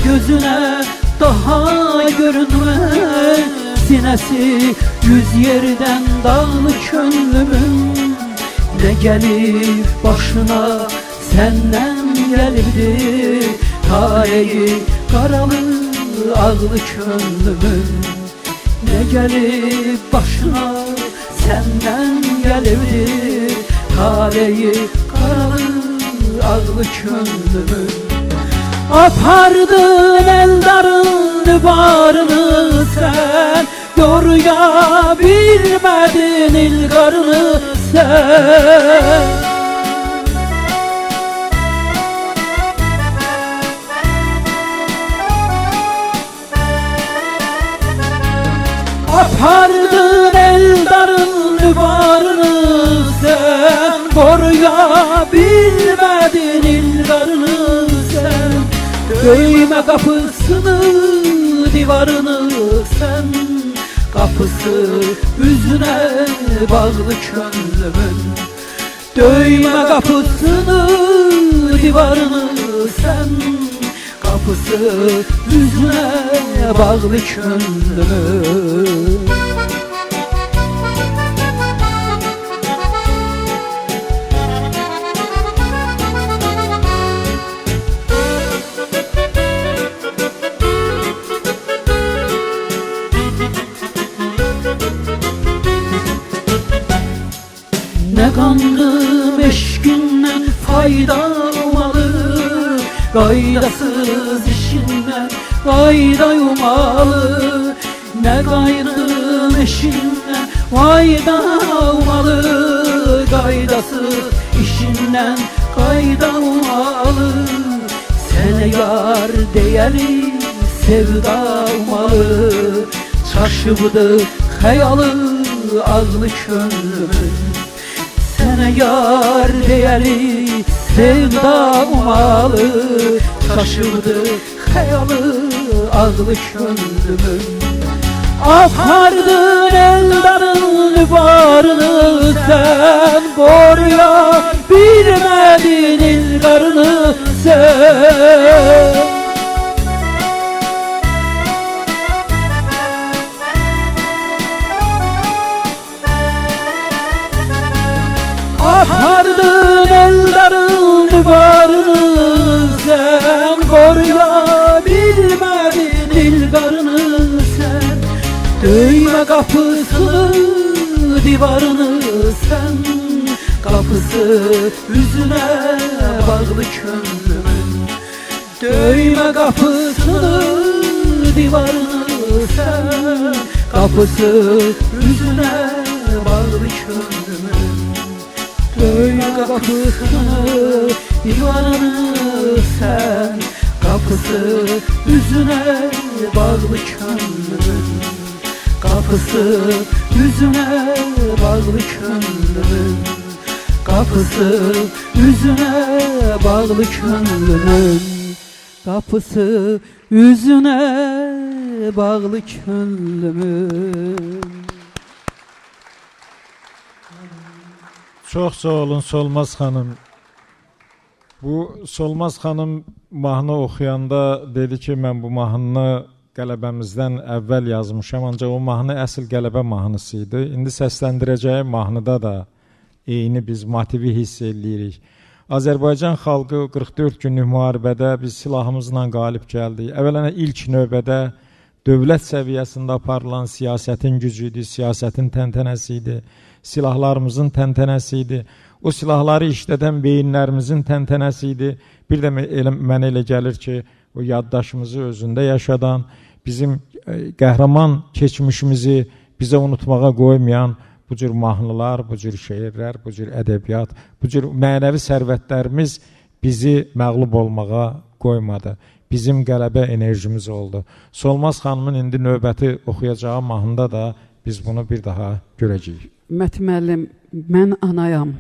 gözüne daha görünmez sinesi, yüz yerden dağlı könlümün. Ne gelir başına senden gelirdi, taleyi karalı ağlı könlümün. Ne gelip başına senden gelirdi, taleyi karalı ağlı könlümün. Apardın eldarın barını sen, yoruya bilmedin ilgarını sen. Apardın eldarın barını sen, koruya bilmedin ilgarını sen. Döyme kapısını divarını sen, kapısı yüzüne bağlı könlümün. Döyme kapısını divarını sen, kapısı yüzüne bağlı könlümün. Ne kandım eşkinden fayda umalı, gaydasız işinden fayda umalı. Ne gayrım eşinden fayda umalı, gaydasız işinden fayda umalı. Sene yar değeri sevda umalı, çaşıbdı hayalı ağlı könlümün. Sene yar değeri sevda umalı, taşırdı hayalı ağlı könlümün. Apardın eldarın barını sen, koruya bilmedin ilgarını sen. Apardın eldarın barını sen, koruya bilmedin ilgarını sen. Döyme kapısını divarını sen, kapısı yüzüne bağlı könlümün. Döyme kapısını divarını sen, kapısı yüzüne bağlı könlümün. Döyme kapısını divarını sen, kapısı yüzüne bağlı könlümün. Kapısı yüzüne bağlı könlümün. Kapısı yüzüne bağlı könlümün. Kapısı yüzüne bağlı könlümün. Çox sağ olun Solmaz xanım. Bu Solmaz xanım mahnı oxuyanda dedi ki, mən bu mahnını qələbəmizdən əvvəl yazmışam, ancaq o mahnı əsl qələbə mahnısı idi. İndi səsləndirəcəyi mahnıda da eyni biz motivi hiss edirik. Azərbaycan xalqı 44 günlük müharibədə biz silahımızla qalib gəldik. Əvvələn ilk növbədə dövlət səviyyəsində aparılan siyasətin gücü idi, siyasətin təntənəsi idi, silahlarımızın təntənəsi idi. O silahları işlədən beyinlərimizin təntənəsi idi. Bir də mənə elə gəlir ki, o yaddaşımızı özündə yaşadan, bizim qəhrəman keçmişimizi bizə unutmağa qoymayan bu cür mahnılar, bu cür şeirlər, bu cür ədəbiyyat, bu cür mənəvi sərvətlərimiz bizi məğlub olmağa qoymadı. Bizim qələbə enerjimiz oldu. Solmaz xanımın indi növbəti oxuyacağı mahnıda da biz bunu bir daha görəcəyik. Mət müəllim, mən anayam.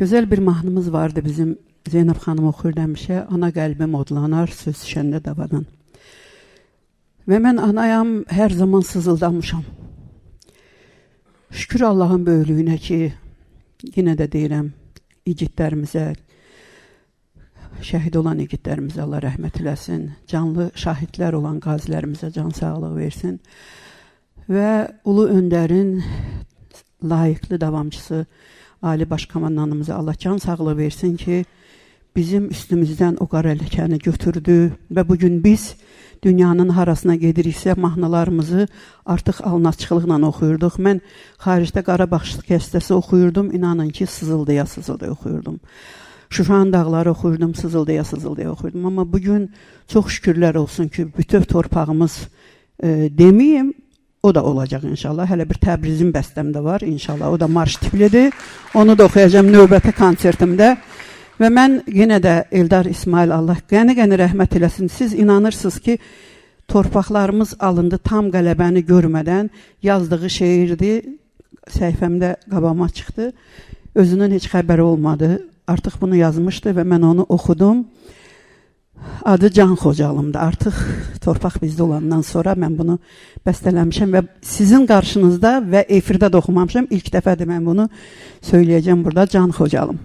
Gözəl bir mahnımız vardı bizim, Zeynəb xanım oxuyur demişə, ana qəlbim odlanar, söz şəndə davadan. Və mən anayam, hər zaman sızıldamışam. Şükür Allahın böyüklüyünə ki, yenə də deyirəm, igidlərimizə, şəhid olan igidlərimizə Allah rəhmət eləsin, canlı şahidlər olan qazilərimizə can sağlığı versin və ulu öndərin layiqli davamçısı, Ali Başkomandanımıza Allah can sağlığı versin ki, bizim üstümüzdən o qara ləkəni götürdü və bugün biz dünyanın harasına gediriksə mahnılarımızı artıq alnaçılıqla oxuyurduq. Mən xaricdə Qarabağ qəzetəsi oxuyurdum, inanın ki, sızıldaya oxuyurdum. Şuşanın dağları oxuyurdum, sızıldaya oxuyurdum. Amma bugün çox şükürlər olsun ki, bütöv torpağımız deməyim, o da olacaq inşallah. Hələ bir Təbrizin bəstəmdə var inşallah, o da marş tiplidir. Onu da oxuyacağım növbəti konsertimdə. Və mən yenə də Eldar İsmail, Allah qəni-qəni rəhmət eləsin, siz inanırsınız ki, torpaqlarımız alındı tam qələbəni görmədən, yazdığı şeirdi, səhifəmdə qabama çıxdı, özünün heç xəbəri olmadı, artıq bunu yazmışdı və mən onu oxudum. Adı Can Xocalımdır, artıq torpaq bizdə olandan sonra mən bunu bəstələmişəm və sizin qarşınızda və efirdə də oxumamışam, ilk dəfədir mən bunu söyləyəcəm burada, Can Xocalım.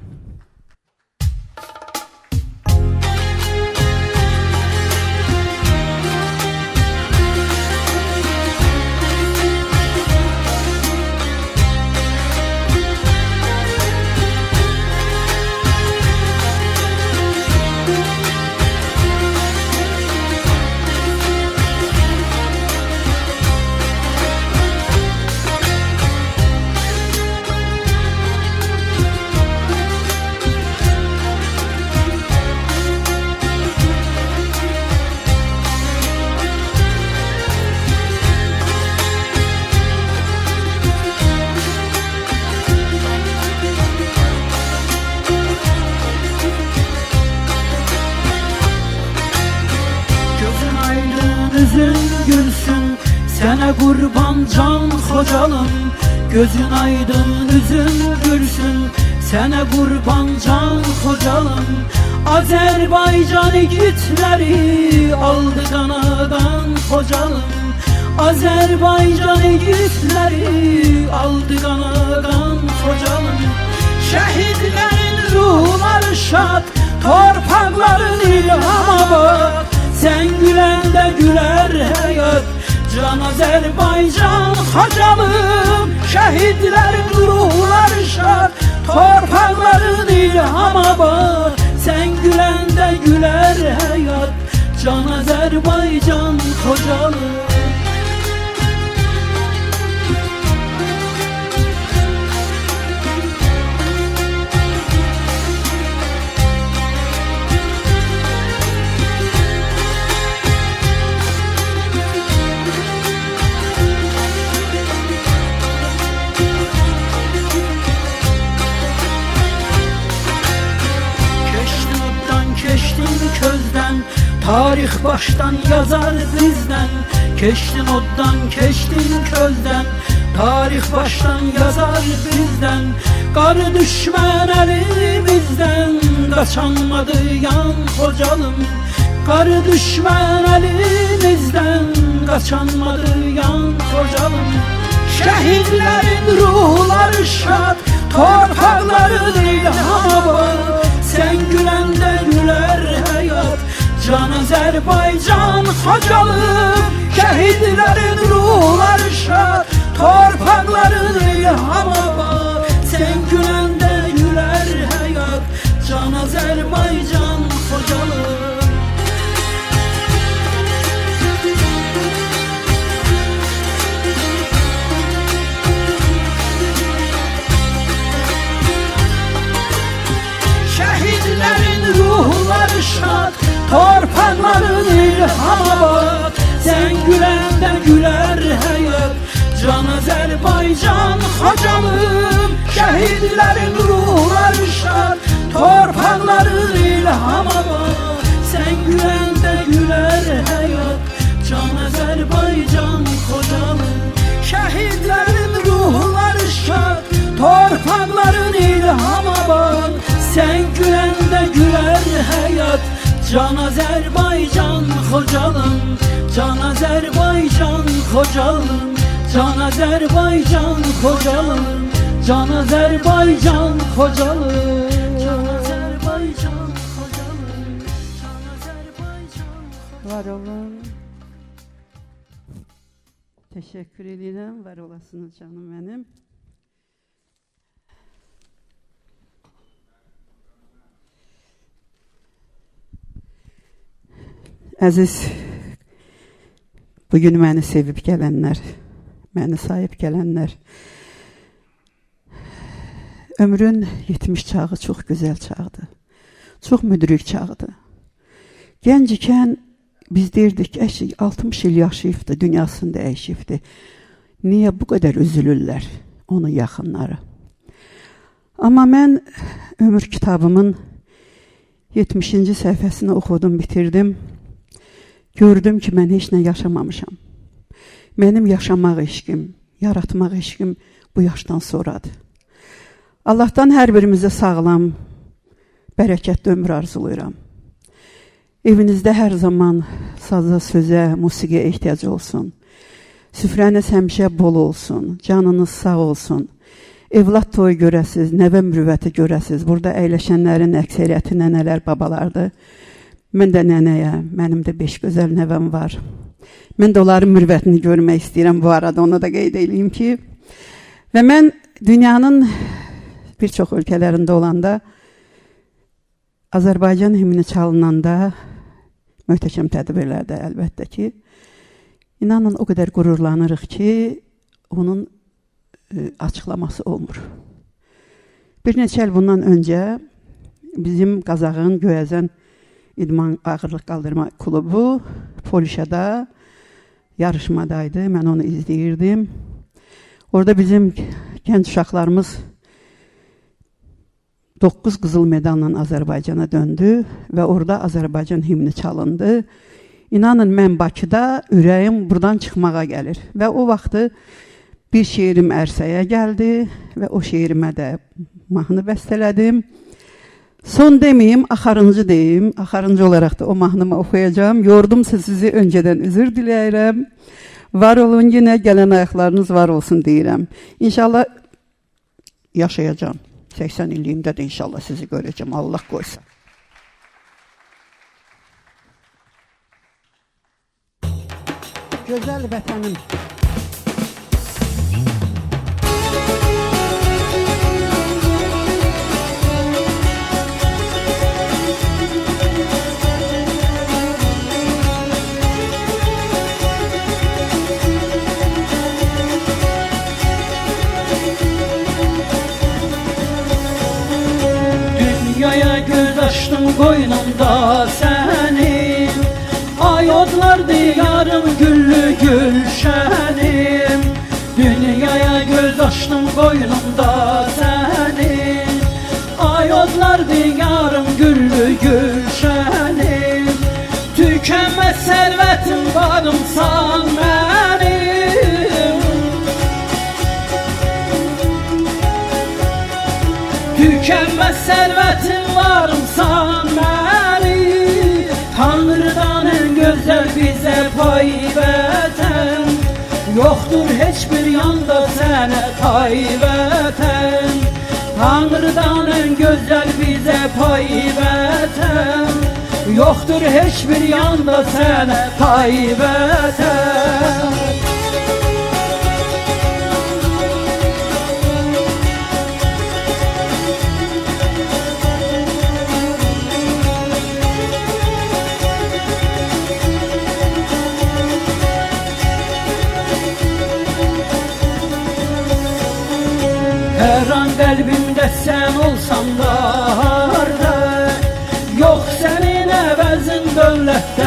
Yüzün gülsün, sənə qurban Can Xocalım. Gözün aydın, üzün gülsün, sənə qurban Can Xocalım. Azərbaycan igidləri aldı qanadan Xocalım. Azərbaycan igidləri aldı qanadan Xocalım. Şəhidlərin ruhları şad, torpaqların ilhama bak. Sen güləndə gülər həyat, Can Azərbaycan Xocalım. Şəhidlərin ruhları şad, torpaqların ilhama bak. Sen güləndə gülər həyat, Can Azərbaycan Xocalım. Tarix baştan yazar bizden, keçdin oddan, keçdin közdən. Tarix baştan yazar bizden, qar düşmən əlimizdən. Qaçanmadı yan Xocalım, qar düşmən əlimizdən. Qaçanmadı yan Xocalım. Şəhidlərin ruhları şad, torpaqların ilhama bak. Sen güləndə gülər həyat, Can Azərbaycan Xocalım. Şəhidlərin ruhları şad, torpaqların ilhama bak. Sen güləndə gülər həyat, torpaqların ilhama bak. Sen gülende güler hayat. Can Azerbaycan Xocalım, şehitlerin ruhları şad. Torpaqların ilhama bak. Sen gülende güler hayat. Can Azerbaycan Xocalım, şehitlerin ruhları şad. Torpaqların ilhama bak. Sen gülende güler hayat. Can Azerbaycan Xocalım, Can Azerbaycan Xocalım, Can Azerbaycan Xocalım, Can Azerbaycan Xocalım, Can Azerbaycan Xocalım, Can Azerbaycan. Var olun. Teşekkür ederim. Var olasınız canım benim. Əziz, bugün məni sevib gələnlər, məni sahib gələnlər, ömrün 70 çağı çox gözəl çağdır, çox müdrik çağdır. Gənc ikən biz deyirdik, 60 il yaşayıbdır, dünyasını dəyişibdir. Niyə bu qədər üzülürlər onun yaxınları? Amma mən ömür kitabımın 70-ci səhifəsini oxudum, bitirdim. Gördüm ki, mən heç nə yaşamamışam. Mənim yaşamaq eşqim, yaratmaq eşqim bu yaşdan sonradır. Allahdan hər birimizə sağlam, bərəkətli ömür arzulayıram. Evinizdə hər zaman saza, sözə, musiqiyə ehtiyac olsun. Süfrəniz həmişə bol olsun, canınız sağ olsun. Evlad toyu görəsiz, nəvə mürüvvəti görəsiz. Burada əyləşənlərin əksəriyyəti nənələr, babalardır. Mən də nənəyəm, mənim də 5 gözəl nəvəm var. Mən də onların mürvətini görmək istəyirəm bu arada, onu da qeyd edeyim ki. Və mən dünyanın bir çox ölkələrində olanda, Azərbaycan himni çalınanda, möhtəşəm tədbirlərdə əlbəttə ki, inanın o qədər qürurlanırıq ki, onun açıqlaması olmur. Bir neçə il bundan öncə bizim Qazağın Göyəzən İdman Ağırlıq Qaldırma Klubu Polşada yarışmadaydı. Mən onu izləyirdim. Orada bizim gənc uşaqlarımız 9 qızıl medalla Azərbaycana döndü və orada Azərbaycan himni çalındı. İnanın, mən Bakıda ürəyim buradan çıxmağa gəlir. Və o vaxtı bir şeirim ərsəyə gəldi və o şeirimə də mahnı bəstələdim. Son demeyim, axarıncı deyim. Axarıncı olaraq da o mahnımı oxuyacağım. Yordumsa sizi öncədən üzr diləyirəm. Var olun, yine gələn ayaqlarınız var olsun deyirəm. İnşallah yaşayacağım. 80 illiyimdə də inşallah sizi görəcəm. Allah qoysa. Gözəl vətənim. Dünyaya göz açtım qoynumda sənin, ay odlar diyarım güllü gülşənim. Dünyaya göz açtım qoynumda sənin, ay odlar diyarım güllü gülşənim. Tükənməz sərvətim varımsan mənim, tükənməz sərvətim varımsan mənim. Tanrıdan en gözəl bizə pay vətən, yoxdur heç bir yanda sənə tay vətən. Tanrıdan en gözəl bizə pay vətən, yoxdur heç bir yanda sənə tay vətən. Hər an qəlbimdə sən olsan da harda, yox sənin əvəzin dövlətdə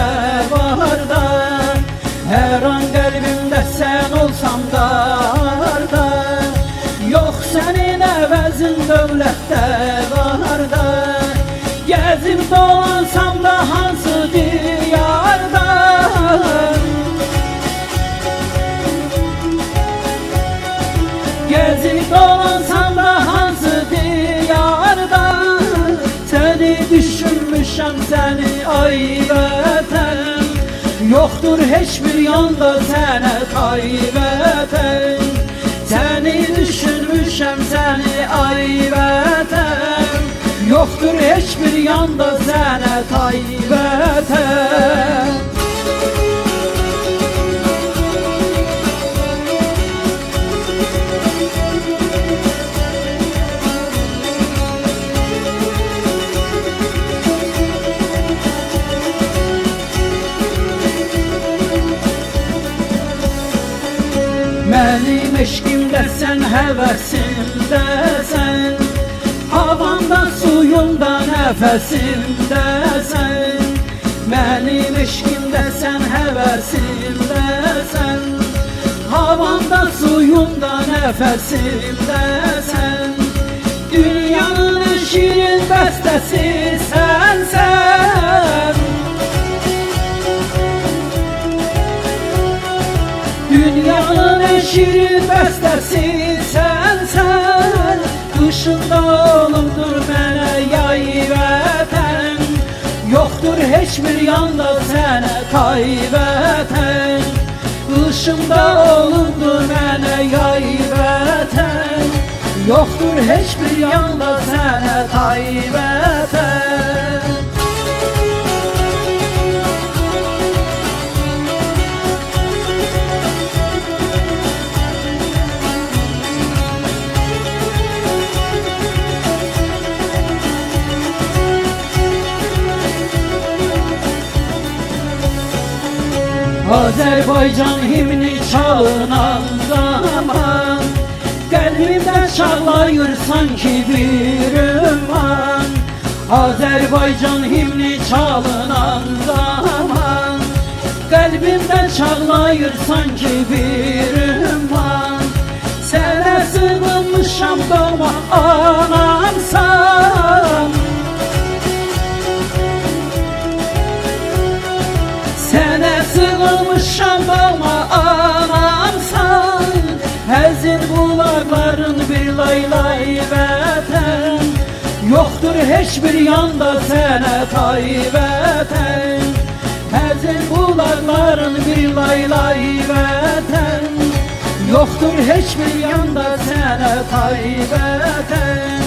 Gezim dövlətdə, baharda, gezim dolansam da hansı diyarda. Gezip dolansam da hansı diyarda. Seni düşünmüşəm səni ay vətən. Yoktur hiçbir yanda sənə tay vətən. Səni düşünmüşəm səni ay vətən. Yoktur hiçbir yanda sənə tay vətən. Mənim eşqimdə sən, həvəsimdə sən. Havamda, suyumda, nəfəsimdə sən. Mənim eşqimdə sən, həvəsimdə sən. Havamda, suyumda, nəfəsimdə sən. Dünyanın şirin bəstəsi sənsən. Dünyanın şirin bəstəsi sənsən. Dışında olubdur mənə yay vətən. Yoktur heç bir yanda sənə tay vətən. Dışında olubdur mənə yay vətən. Yoktur heç bir yanda sənə tay vətən. Azerbaycan himni çalınan zaman Kalbimde çağlayır sanki bir ümman. Azerbaycan himni çalınan zaman Kalbimde çağlayır sanki bir ümman. Sənə sığınmışam doğma anamsan. Sənə sığınmışam doğma anamsan. Həzin bulaqların bir laylay vətən. Yoktur heç bir yanda sənə tay vətən. Həzin bulaqların bir laylay vətən. Yoktur heç bir yanda sənə tay vətən.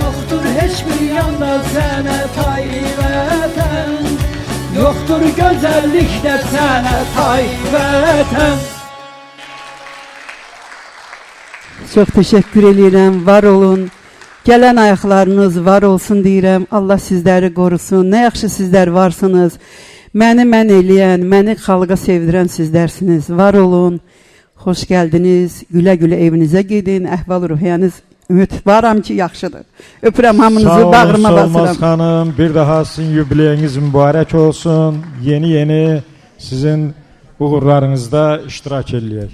Yoktur heç bir yanda sənə tay vətən. Yoktur gözəllikdə sənə tay vətən. Çox təşəkkür edirəm, var olun. Gələn ayaqlarınız var olsun deyirəm. Allah sizləri qorusun. Nə yaxşı sizlər varsınız. Məni mən eləyən, məni xalqa sevdirən sizlərsiniz. Var olun. Xoş gəldiniz. Gülə-gülə evinizə gedin. Əhval-ruhiyyəniz ümidvaram ki, yaxşıdır. Öpürəm hamınızı, bağrıma basıram. Sağ olun Solmaz xanım. Bir daha sizin yubileyiniz mübarək olsun. Yeni sizin uğurlarınızda iştirak eləyək.